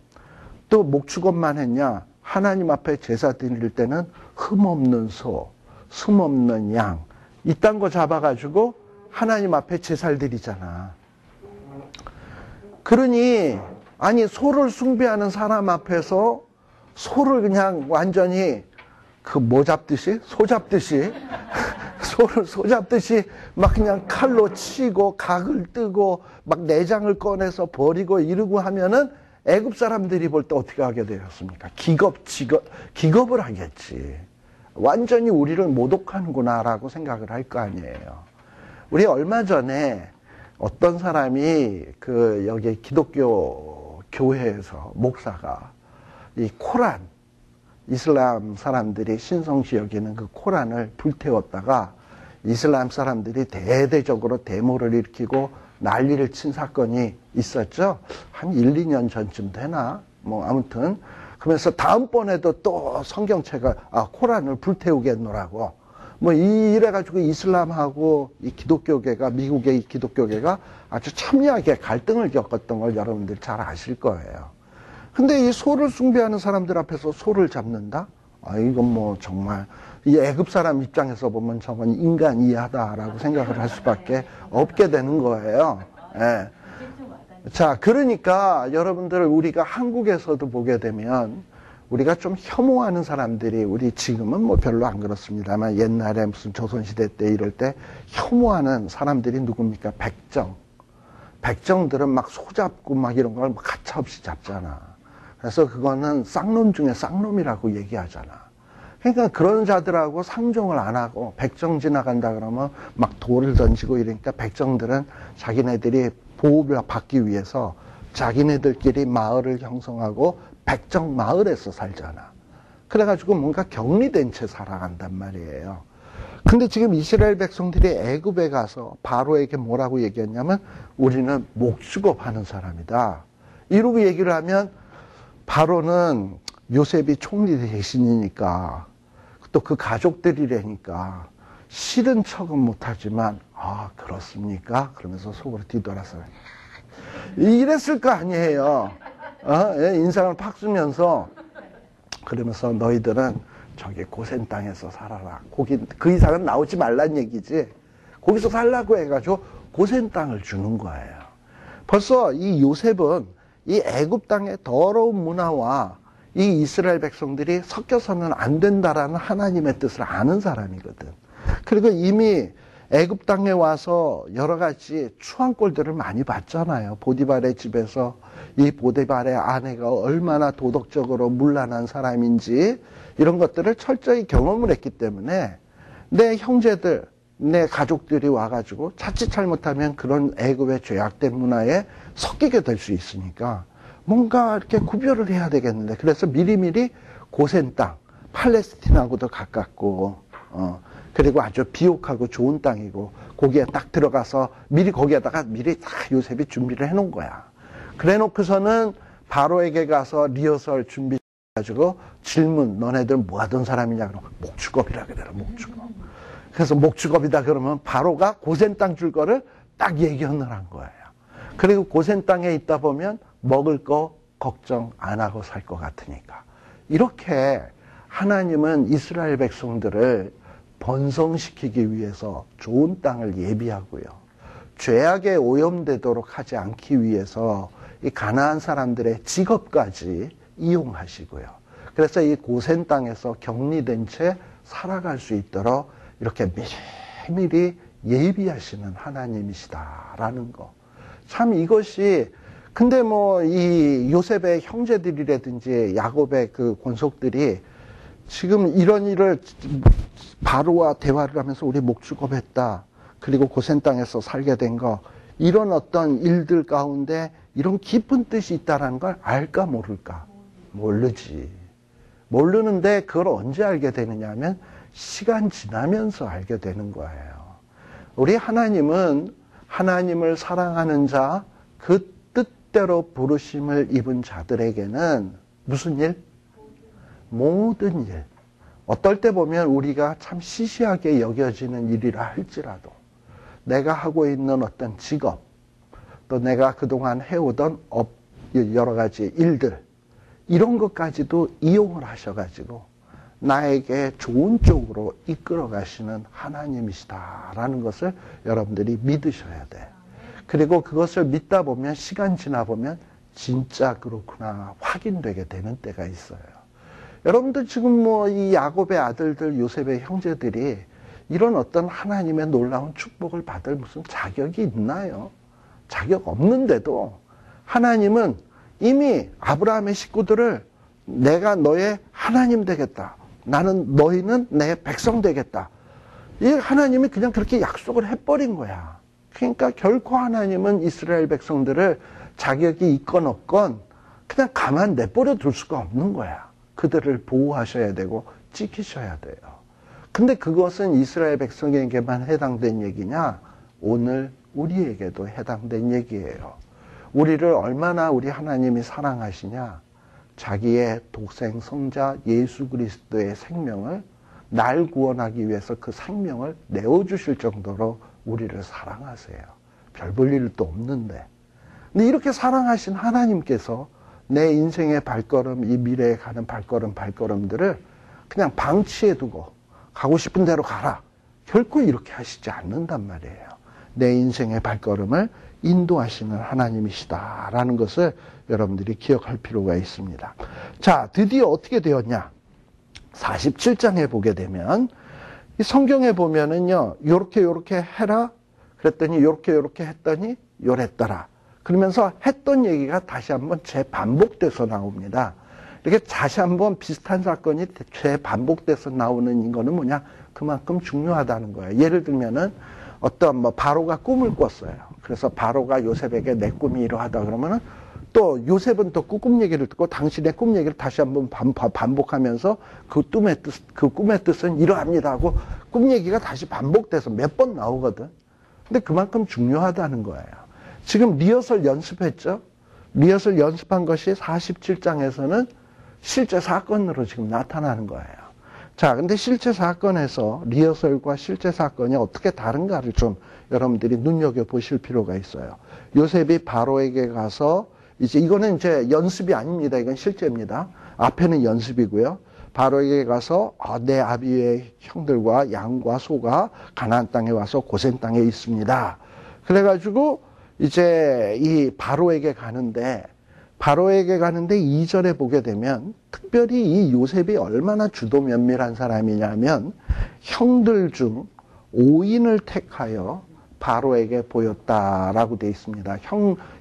또 목축업만 했냐? 하나님 앞에 제사 드릴 때는 흠없는 소, 숨없는 양, 이딴 거 잡아가지고 하나님 앞에 제사를 드리잖아. 그러니 아니 소를 숭배하는 사람 앞에서 소를 그냥 완전히 그 뭐 잡듯이? 소 잡듯이 소를 소 잡듯이 막 그냥 칼로 치고 각을 뜨고 막 내장을 꺼내서 버리고 이러고 하면은 애굽 사람들이 볼 때 어떻게 하게 되었습니까? 기겁을 하겠지. 완전히 우리를 모독하는구나라고 생각을 할 거 아니에요. 우리 얼마 전에 어떤 사람이 그 여기 기독교 교회에서 목사가 이 코란, 이슬람 사람들이 신성시 여기는 그 코란을 불태웠다가 이슬람 사람들이 대대적으로 데모를 일으키고 난리를 친 사건이 있었죠. 한 1, 2년 전쯤 되나? 뭐 아무튼 그러면서 다음번에도 또 성경책을 코란을 불태우겠노라고 뭐 이래가지고 이슬람하고 이 기독교계가 미국의 이 기독교계가 아주 첨예하게 갈등을 겪었던 걸 여러분들 잘 아실 거예요. 근데 이 소를 숭배하는 사람들 앞에서 소를 잡는다? 이건 뭐 정말 이 애굽 사람 입장에서 보면 저건 인간이하다라고 생각을 할 수밖에 없게 되는 거예요. 예. 자, 그러니까 여러분들 우리가 한국에서도 보게 되면 우리가 좀 혐오하는 사람들이 우리 지금은 뭐 별로 안 그렇습니다만 옛날에 무슨 조선시대 때 이럴 때 혐오하는 사람들이 누굽니까? 백정들은 막 소 잡고 막 이런 걸 가차없이 잡잖아. 그래서 그거는 쌍놈 중에 쌍놈이라고 얘기하잖아. 그러니까 그런 자들하고 상종을 안 하고 백정 지나간다 그러면 막 돌을 던지고 이러니까 백정들은 자기네들이 보호를 받기 위해서 자기네들끼리 마을을 형성하고 백정 마을에서 살잖아. 그래가지고 뭔가 격리된 채 살아간단 말이에요. 근데 지금 이스라엘 백성들이 애굽에 가서 바로에게 뭐라고 얘기했냐면 우리는 목축업 하는 사람이다. 이러고 얘기를 하면 바로는 요셉이 총리 대신이니까 또 그 가족들이라니까 싫은 척은 못하지만 그렇습니까? 그러면서 속으로 뒤돌아서 이랬을 거 아니에요. 인상을 팍 쓰면서 그러면서 너희들은 저기 고센 땅에서 살아라. 거기 그 이상은 나오지 말란 얘기지. 거기서 살라고 해가지고 고센 땅을 주는 거예요. 벌써 이 요셉은 이 애굽 땅의 더러운 문화와 이 이스라엘 백성들이 섞여서는 안 된다라는 하나님의 뜻을 아는 사람이거든. 그리고 이미 애굽 땅에 와서 여러 가지 추한 꼴들을 많이 봤잖아요. 보디발의 집에서 이 보디발의 아내가 얼마나 도덕적으로 문란한 사람인지 이런 것들을 철저히 경험을 했기 때문에 내 형제들, 내 가족들이 와가지고 자칫 잘못하면 그런 애굽의 죄악된 문화에 섞이게 될 수 있으니까 뭔가 이렇게 구별을 해야 되겠는데 그래서 미리미리 고센 땅, 팔레스틴하고도 가깝고 그리고 아주 비옥하고 좋은 땅이고 거기에 딱 들어가서 미리 거기에다가 미리 다 요셉이 준비를 해놓은 거야. 그래 놓고서는 바로에게 가서 리허설 준비해가지고 질문 너네들 뭐 하던 사람이냐 그러면 목축업이라 그래라 목축업. 그래서 목축업이다 그러면 바로가 고센 땅 줄 거를 딱 예견을 한 거예요. 그리고 고센 땅에 있다 보면 먹을 거 걱정 안 하고 살 것 같으니까. 이렇게 하나님은 이스라엘 백성들을 번성시키기 위해서 좋은 땅을 예비하고요. 죄악에 오염되도록 하지 않기 위해서 이 가나안 사람들의 직업까지 이용하시고요. 그래서 이 고센 땅에서 격리된 채 살아갈 수 있도록 이렇게 미리미리 예비하시는 하나님이시다라는 거. 참 이것이 근데 뭐 이 요셉의 형제들이라든지 야곱의 그 권속들이 지금 이런 일을 바로와 대화를 하면서 우리 목축업했다. 그리고 고센 땅에서 살게 된 거. 이런 어떤 일들 가운데 이런 깊은 뜻이 있다는 걸 알까 모를까? 모르지. 모르는데 그걸 언제 알게 되느냐 하면 시간 지나면서 알게 되는 거예요. 우리 하나님은 하나님을 사랑하는 자, 그 뜻대로 부르심을 입은 자들에게는 무슨 일? 모든 일. 어떨 때 보면 우리가 참 시시하게 여겨지는 일이라 할지라도 내가 하고 있는 어떤 직업, 또 내가 그동안 해오던 여러 가지 일들, 이런 것까지도 이용을 하셔가지고 나에게 좋은 쪽으로 이끌어 가시는 하나님이시다라는 것을 여러분들이 믿으셔야 돼. 그리고 그것을 믿다 보면 시간 지나 보면 진짜 그렇구나 확인되게 되는 때가 있어요. 여러분들 지금 뭐 이 야곱의 아들들 요셉의 형제들이 이런 어떤 하나님의 놀라운 축복을 받을 무슨 자격이 있나요? 자격 없는데도 하나님은 이미 아브라함의 식구들을 내가 너의 하나님 되겠다. 너희는 내 백성 되겠다. 이 하나님이 그냥 그렇게 약속을 해버린 거야. 그러니까 결코 하나님은 이스라엘 백성들을 자격이 있건 없건 그냥 가만 내버려 둘 수가 없는 거야. 그들을 보호하셔야 되고 지키셔야 돼요. 근데 그것은 이스라엘 백성에게만 해당된 얘기냐? 오늘 우리에게도 해당된 얘기예요. 우리를 얼마나 우리 하나님이 사랑하시냐? 자기의 독생 성자 예수 그리스도의 생명을 날 구원하기 위해서 그 생명을 내어주실 정도로 우리를 사랑하세요. 별 볼 일도 없는데. 근데 이렇게 사랑하신 하나님께서 내 인생의 발걸음, 이 미래에 가는 발걸음들을 그냥 방치해두고 가고 싶은 대로 가라. 결코 이렇게 하시지 않는단 말이에요. 내 인생의 발걸음을 인도하시는 하나님이시다라는 것을 여러분들이 기억할 필요가 있습니다. 자, 드디어 어떻게 되었냐? 47장에 보게 되면 이 성경에 보면은요, 요렇게 해라. 그랬더니 요렇게 했더니 요랬더라. 그러면서 했던 얘기가 다시 한번 재반복돼서 나옵니다. 이렇게 다시 한번 비슷한 사건이 재반복돼서 나오는 이거는 뭐냐? 그만큼 중요하다는 거예요. 예를 들면은 어떤 바로가 꿈을 꿨어요. 그래서 바로가 요셉에게 내 꿈이 이러하다 그러면은 또 요셉은 또 그 꿈 얘기를 듣고 당신의 꿈 얘기를 다시 한번 반복하면서 그 꿈의 뜻은 이러합니다 하고 꿈 얘기가 다시 반복돼서 몇 번 나오거든. 근데 그만큼 중요하다는 거예요. 지금 리허설 연습했죠? 리허설 연습한 것이 47장에서는 실제 사건으로 지금 나타나는 거예요. 자, 근데 실제 사건에서 리허설과 실제 사건이 어떻게 다른가를 좀 여러분들이 눈여겨보실 필요가 있어요. 요셉이 바로에게 가서 이제 이거는 이제 연습이 아닙니다. 이건 실제입니다. 앞에는 연습이고요. 바로에게 가서 내 아비의 형들과 양과 소가 가나안 땅에 와서 고센 땅에 있습니다. 그래가지고 이제 이 바로에게 가는데 2절에 보게 되면 특별히 이 요셉이 얼마나 주도 면밀한 사람이냐면 형들 중 5인을 택하여 바로에게 보였다라고 되어 있습니다.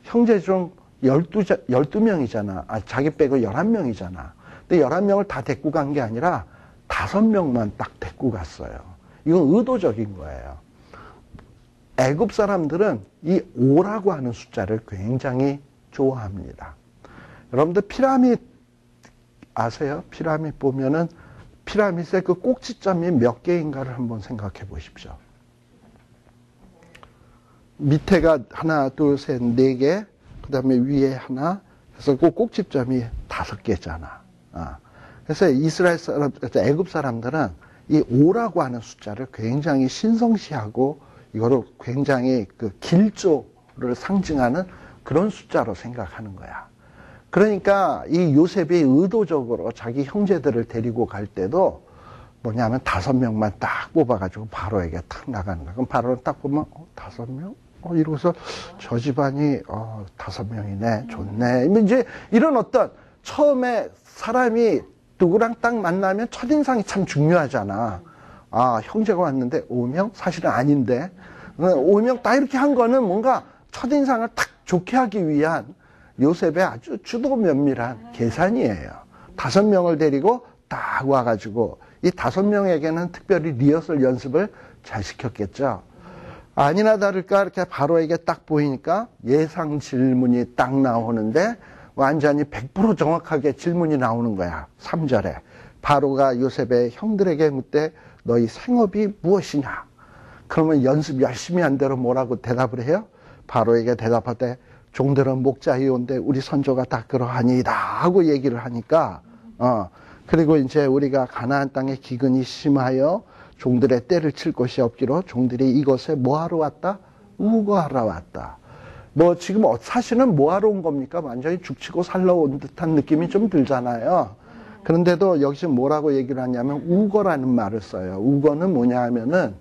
형제 중 12명이잖아. 자기 빼고 11명이잖아. 근데 11명을 다 데리고 간 게 아니라 5명만 딱 데리고 갔어요. 이건 의도적인 거예요. 애굽 사람들은 이 5라고 하는 숫자를 굉장히 좋아합니다. 여러분들 피라밋 아세요? 피라밋 보면은 피라밋의 그 꼭지점이 몇 개인가를 한번 생각해 보십시오. 밑에가 하나, 둘, 셋, 4개, 그 다음에 위에 하나, 그래서 그 꼭지점이 5개잖아. 그래서 이스라엘 사람, 애굽 사람들은 이 5라고 하는 숫자를 굉장히 신성시하고 이거를 굉장히 그 길조를 상징하는 그런 숫자로 생각하는 거야. 그러니까 이 요셉이 의도적으로 자기 형제들을 데리고 갈 때도 뭐냐면 5명만 딱 뽑아가지고 바로에게 탁 나가는 거야. 그럼 바로는 딱 보면 5명? 이러고서 저 집안이 5명이네. 좋네. 이제 이런 어떤 처음에 사람이 누구랑 딱 만나면 첫인상이 참 중요하잖아. 형제가 왔는데 5명? 사실은 아닌데 5명 딱 이렇게 한 거는 뭔가 첫인상을 딱 좋게 하기 위한 요셉의 아주 주도 면밀한 계산이에요. 5명을 데리고 딱 와가지고 이 5명에게는 특별히 리허설 연습을 잘 시켰겠죠. 아니나 다를까 이렇게 바로에게 딱 보이니까 예상 질문이 딱 나오는데 완전히 100% 정확하게 질문이 나오는 거야. 3절에 바로가 요셉의 형들에게 묻되 너희 생업이 무엇이냐? 그러면 연습 열심히 한 대로 뭐라고 대답을 해요? 바로에게 대답하되 종들은 목자이온데 우리 선조가 다 그러하니이다 하고 얘기를 하니까 그리고 이제 우리가 가나안 땅에 기근이 심하여 종들의 때를 칠 곳이 없기로 종들이 이곳에 뭐하러 왔다? 우거하러 왔다. 뭐 지금 사실은 뭐하러 온 겁니까? 완전히 죽치고 살러 온 듯한 느낌이 좀 들잖아요. 그런데도 여기서 뭐라고 얘기를 하냐면 우거라는 말을 써요. 우거는 뭐냐 하면은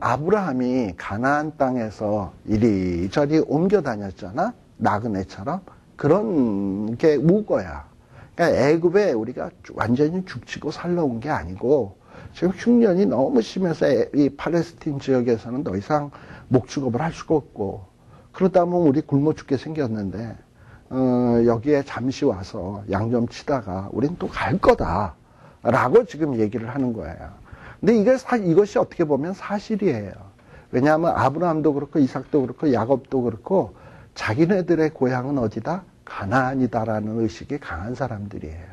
아브라함이 가나안 땅에서 이리저리 옮겨 다녔잖아. 나그네처럼. 그런 게 우거야. 그러니까 애굽에 우리가 완전히 죽치고 살러 온 게 아니고 지금 흉년이 너무 심해서 이 팔레스틴 지역에서는 더 이상 목축업을 할 수가 없고 그러다 보면 우리 굶어 죽게 생겼는데 여기에 잠시 와서 양 좀 치다가 우린 또 갈 거다 라고 지금 얘기를 하는 거예요. 근데 이것이 어떻게 보면 사실이에요. 왜냐하면 아브라함도 그렇고 이삭도 그렇고 야곱도 그렇고 자기네들의 고향은 어디다? 가나안이다라는 의식이 강한 사람들이에요.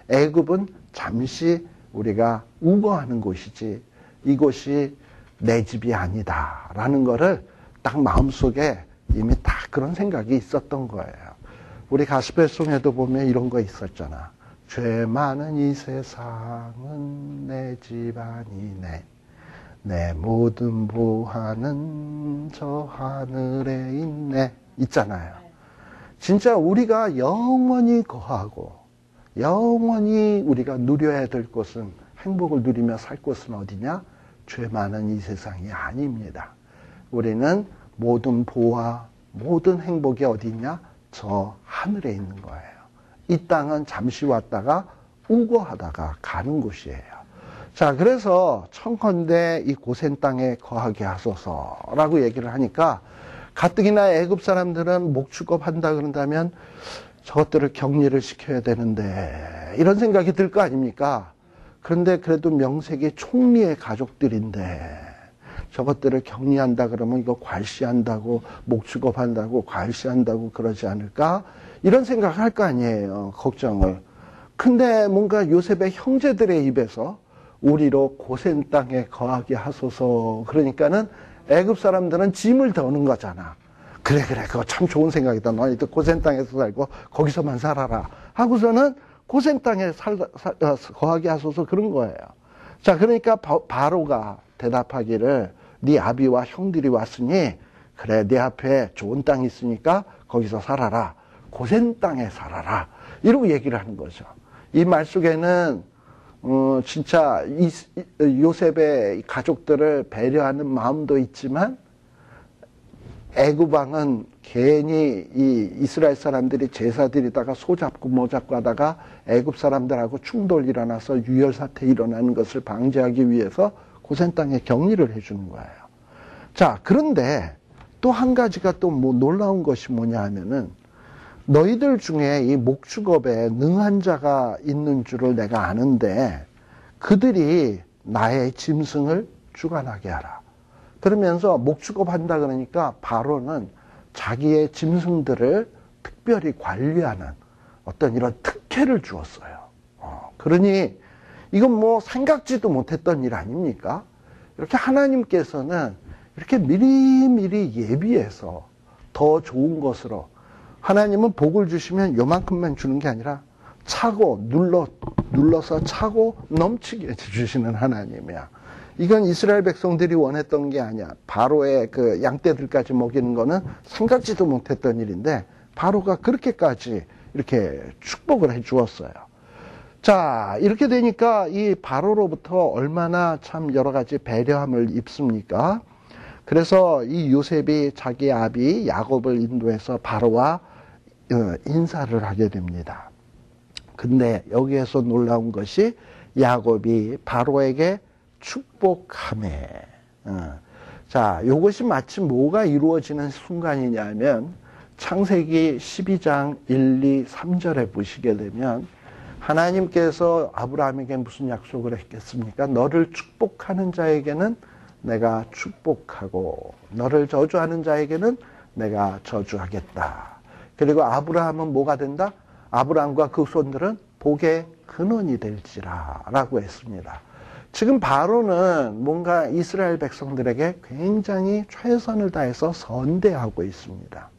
애굽은 잠시 우리가 우거하는 곳이지 이곳이 내 집이 아니다라는 거를 딱 마음속에 이미 다 그런 생각이 있었던 거예요. 우리 가스펠송에도 보면 이런 거 있었잖아. 죄 많은 이 세상은 내 집안이네. 내 모든 보화는 저 하늘에 있네. 있잖아요. 진짜 우리가 영원히 거하고 영원히 우리가 누려야 될 곳은 행복을 누리며 살 곳은 어디냐? 죄 많은 이 세상이 아닙니다. 우리는 모든 보화, 모든 행복이 어디 있냐? 저 하늘에 있는 거예요. 이 땅은 잠시 왔다가 우거하다가 가는 곳이에요. 자, 그래서 청컨대 이 고센 땅에 거하게 하소서라고 얘기를 하니까 가뜩이나 애굽 사람들은 목축업 한다 그런다면 저것들을 격리를 시켜야 되는데 이런 생각이 들 거 아닙니까? 그런데 그래도 명색이 총리의 가족들인데 저것들을 격리한다 그러면 이거 괄시한다고 목축업 한다고 괄시한다고 그러지 않을까? 이런 생각을 할 거 아니에요. 걱정을. 근데 뭔가 요셉의 형제들의 입에서 우리로 고센 땅에 거하게 하소서 그러니까는 애굽 사람들은 짐을 더는 거잖아. 그래 그거 참 좋은 생각이다. 너희들 고센 땅에서 살고 거기서만 살아라 하고서는 고센 땅에 거하게 하소서 그런 거예요. 자, 그러니까 바로가 대답하기를 네 아비와 형들이 왔으니 그래 네 앞에 좋은 땅이 있으니까 거기서 살아라. 고센 땅에 살아라. 이러고 얘기를 하는 거죠. 이 말 속에는 진짜 요셉의 가족들을 배려하는 마음도 있지만 애굽 왕은 괜히 이 이스라엘 사람들이 제사 드리다가 소 잡고 뭐 잡고 하다가 애굽 사람들하고 충돌이 일어나서 유혈 사태 일어나는 것을 방지하기 위해서 고센 땅에 격리를 해주는 거예요. 자, 그런데 또 한 가지가 또 뭐 놀라운 것이 뭐냐 하면은 너희들 중에 이 목축업에 능한 자가 있는 줄을 내가 아는데 그들이 나의 짐승을 주관하게 하라. 그러면서 목축업 한다 그러니까 바로는 자기의 짐승들을 특별히 관리하는 어떤 이런 특혜를 주었어요. 그러니 이건 뭐 생각지도 못했던 일 아닙니까? 이렇게 하나님께서는 이렇게 미리미리 예비해서 더 좋은 것으로 하나님은 복을 주시면 요만큼만 주는 게 아니라 차고 눌러서 차고 넘치게 주시는 하나님이야. 이건 이스라엘 백성들이 원했던 게 아니야. 바로의 그 양떼들까지 먹이는 거는 생각지도 못했던 일인데 바로가 그렇게까지 이렇게 축복을 해 주었어요. 자, 이렇게 되니까 이 바로로부터 얼마나 참 여러 가지 배려함을 입습니까? 그래서 이 요셉이 자기 아비 야곱을 인도해서 바로와 인사를 하게 됩니다. 근데 여기에서 놀라운 것이 야곱이 바로에게 축복하매. 자, 이것이 마치 뭐가 이루어지는 순간이냐면 창세기 12장 1, 2, 3절에 보시게 되면 하나님께서 아브라함에게 무슨 약속을 했겠습니까? 너를 축복하는 자에게는 내가 축복하고 너를 저주하는 자에게는 내가 저주하겠다. 그리고 아브라함은 뭐가 된다? 아브라함과 그 손들은 복의 근원이 될지라 라고 했습니다. 지금 바로는 뭔가 이스라엘 백성들에게 굉장히 최선을 다해서 선대하고 있습니다.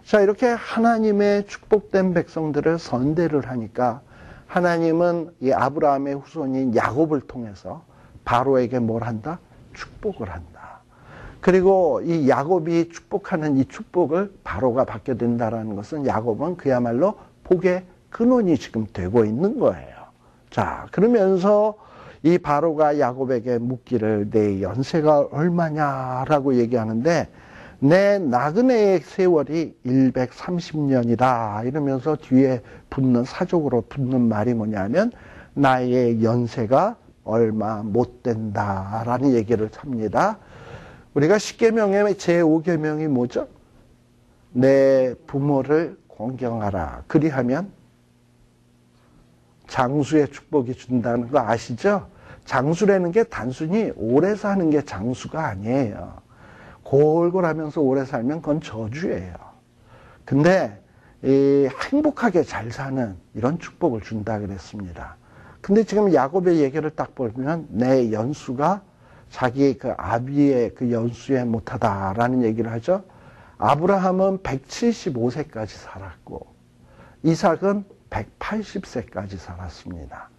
자, 이렇게 하나님의 축복된 백성들을 선대를 하니까 하나님은 이 아브라함의 후손인 야곱을 통해서 바로에게 뭘 한다? 축복을 한다. 그리고 이 야곱이 축복하는 이 축복을 바로가 받게 된다라는 것은 야곱은 그야말로 복의 근원이 지금 되고 있는 거예요. 자, 그러면서 이 바로가 야곱에게 묻기를 내 연세가 얼마냐라고 얘기하는데 내 나그네의 세월이 130년이다 이러면서 뒤에 붙는 사족으로 붙는 말이 뭐냐면 나의 연세가 얼마 못 된다라는 얘기를 합니다. 우리가 10계명의 제5계명이 뭐죠? 내 부모를 공경하라. 그리하면 장수의 축복이 준다는 거 아시죠? 장수라는 게 단순히 오래 사는 게 장수가 아니에요. 골골하면서 오래 살면 그건 저주예요. 근데 행복하게 잘 사는 이런 축복을 준다 그랬습니다. 근데 지금 야곱의 얘기를 딱 보면 내 연수가 자기 그 아비의 그 연수에 못하다라는 얘기를 하죠. 아브라함은 175세까지 살았고 이삭은 180세까지 살았습니다.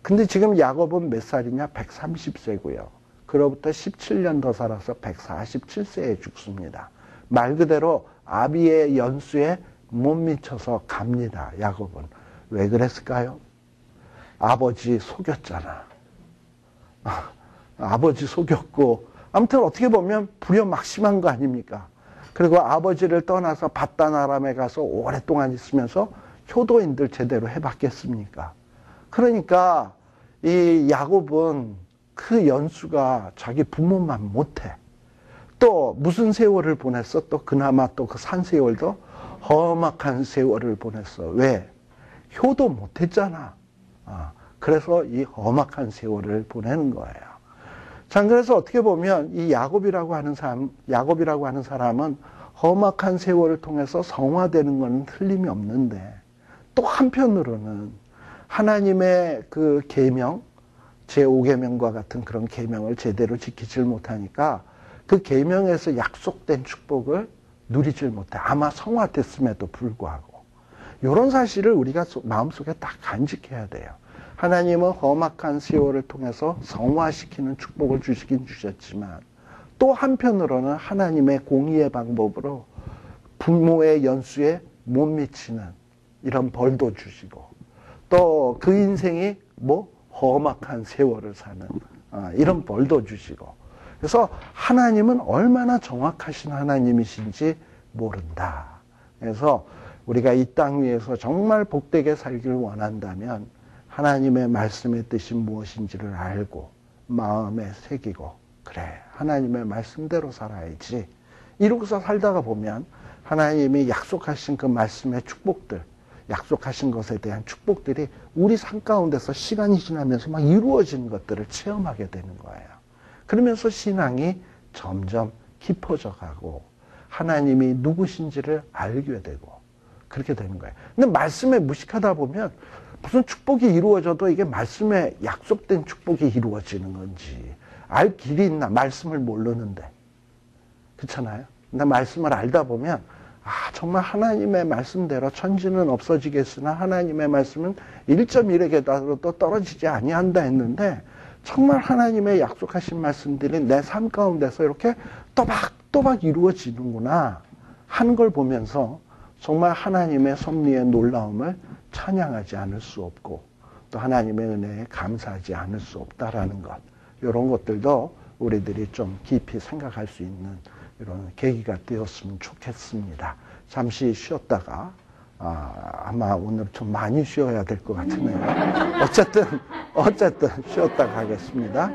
근데 지금 야곱은 몇 살이냐? 130세고요. 그로부터 17년 더 살아서 147세에 죽습니다. 말 그대로 아비의 연수에 못 미쳐서 갑니다. 야곱은. 왜 그랬을까요? 아버지 속였잖아. 아버지 속였고 아무튼 어떻게 보면 불효막심한 거 아닙니까? 그리고 아버지를 떠나서 바단 아람에 가서 오랫동안 있으면서 효도인들 제대로 해봤겠습니까? 그러니까 이 야곱은 그 연수가 자기 부모만 못해. 또 무슨 세월을 보냈어? 또 그나마 또 그 산 세월도 험악한 세월을 보냈어. 왜? 효도 못했잖아. 그래서 이 험악한 세월을 보내는 거예요. 자, 그래서 어떻게 보면 이 야곱이라고 하는 사람은 험악한 세월을 통해서 성화되는 건 틀림이 없는데 또 한편으로는 하나님의 그 계명, 제5계명과 같은 그런 계명을 제대로 지키질 못하니까 그 계명에서 약속된 축복을 누리질 못해. 아마 성화됐음에도 불구하고. 이런 사실을 우리가 마음속에 딱 간직해야 돼요. 하나님은 험악한 세월을 통해서 성화시키는 축복을 주시긴 주셨지만 또 한편으로는 하나님의 공의의 방법으로 부모의 연수에 못 미치는 이런 벌도 주시고 또 그 인생이 험악한 세월을 사는 이런 벌도 주시고 그래서 하나님은 얼마나 정확하신 하나님이신지 모른다. 그래서 우리가 이 땅 위에서 정말 복되게 살기를 원한다면 하나님의 말씀의 뜻이 무엇인지를 알고 마음에 새기고 그래 하나님의 말씀대로 살아야지 이러고서 살다가 보면 하나님이 약속하신 그 말씀의 축복들 약속하신 것에 대한 축복들이 우리 삶 가운데서 시간이 지나면서 막 이루어지는 것들을 체험하게 되는 거예요. 그러면서 신앙이 점점 깊어져 가고 하나님이 누구신지를 알게 되고 그렇게 되는 거예요. 근데 말씀에 무식하다 보면 무슨 축복이 이루어져도 이게 말씀에 약속된 축복이 이루어지는 건지 알 길이 있나 말씀을 모르는데 그렇잖아요. 근데 말씀을 알다 보면 정말 하나님의 말씀대로 천지는 없어지겠으나 하나님의 말씀은 1.1에게도 떨어지지 아니한다 했는데 정말 하나님의 약속하신 말씀들이 내 삶 가운데서 이렇게 또박또박 이루어지는구나 하는 걸 보면서 정말 하나님의 섭리의 놀라움을 찬양하지 않을 수 없고 또 하나님의 은혜에 감사하지 않을 수 없다라는 것 이런 것들도 우리들이 좀 깊이 생각할 수 있는 이런 계기가 되었으면 좋겠습니다. 잠시 쉬었다가 아마 오늘 좀 많이 쉬어야 될 것 같으네요. 어쨌든 쉬었다가 하겠습니다.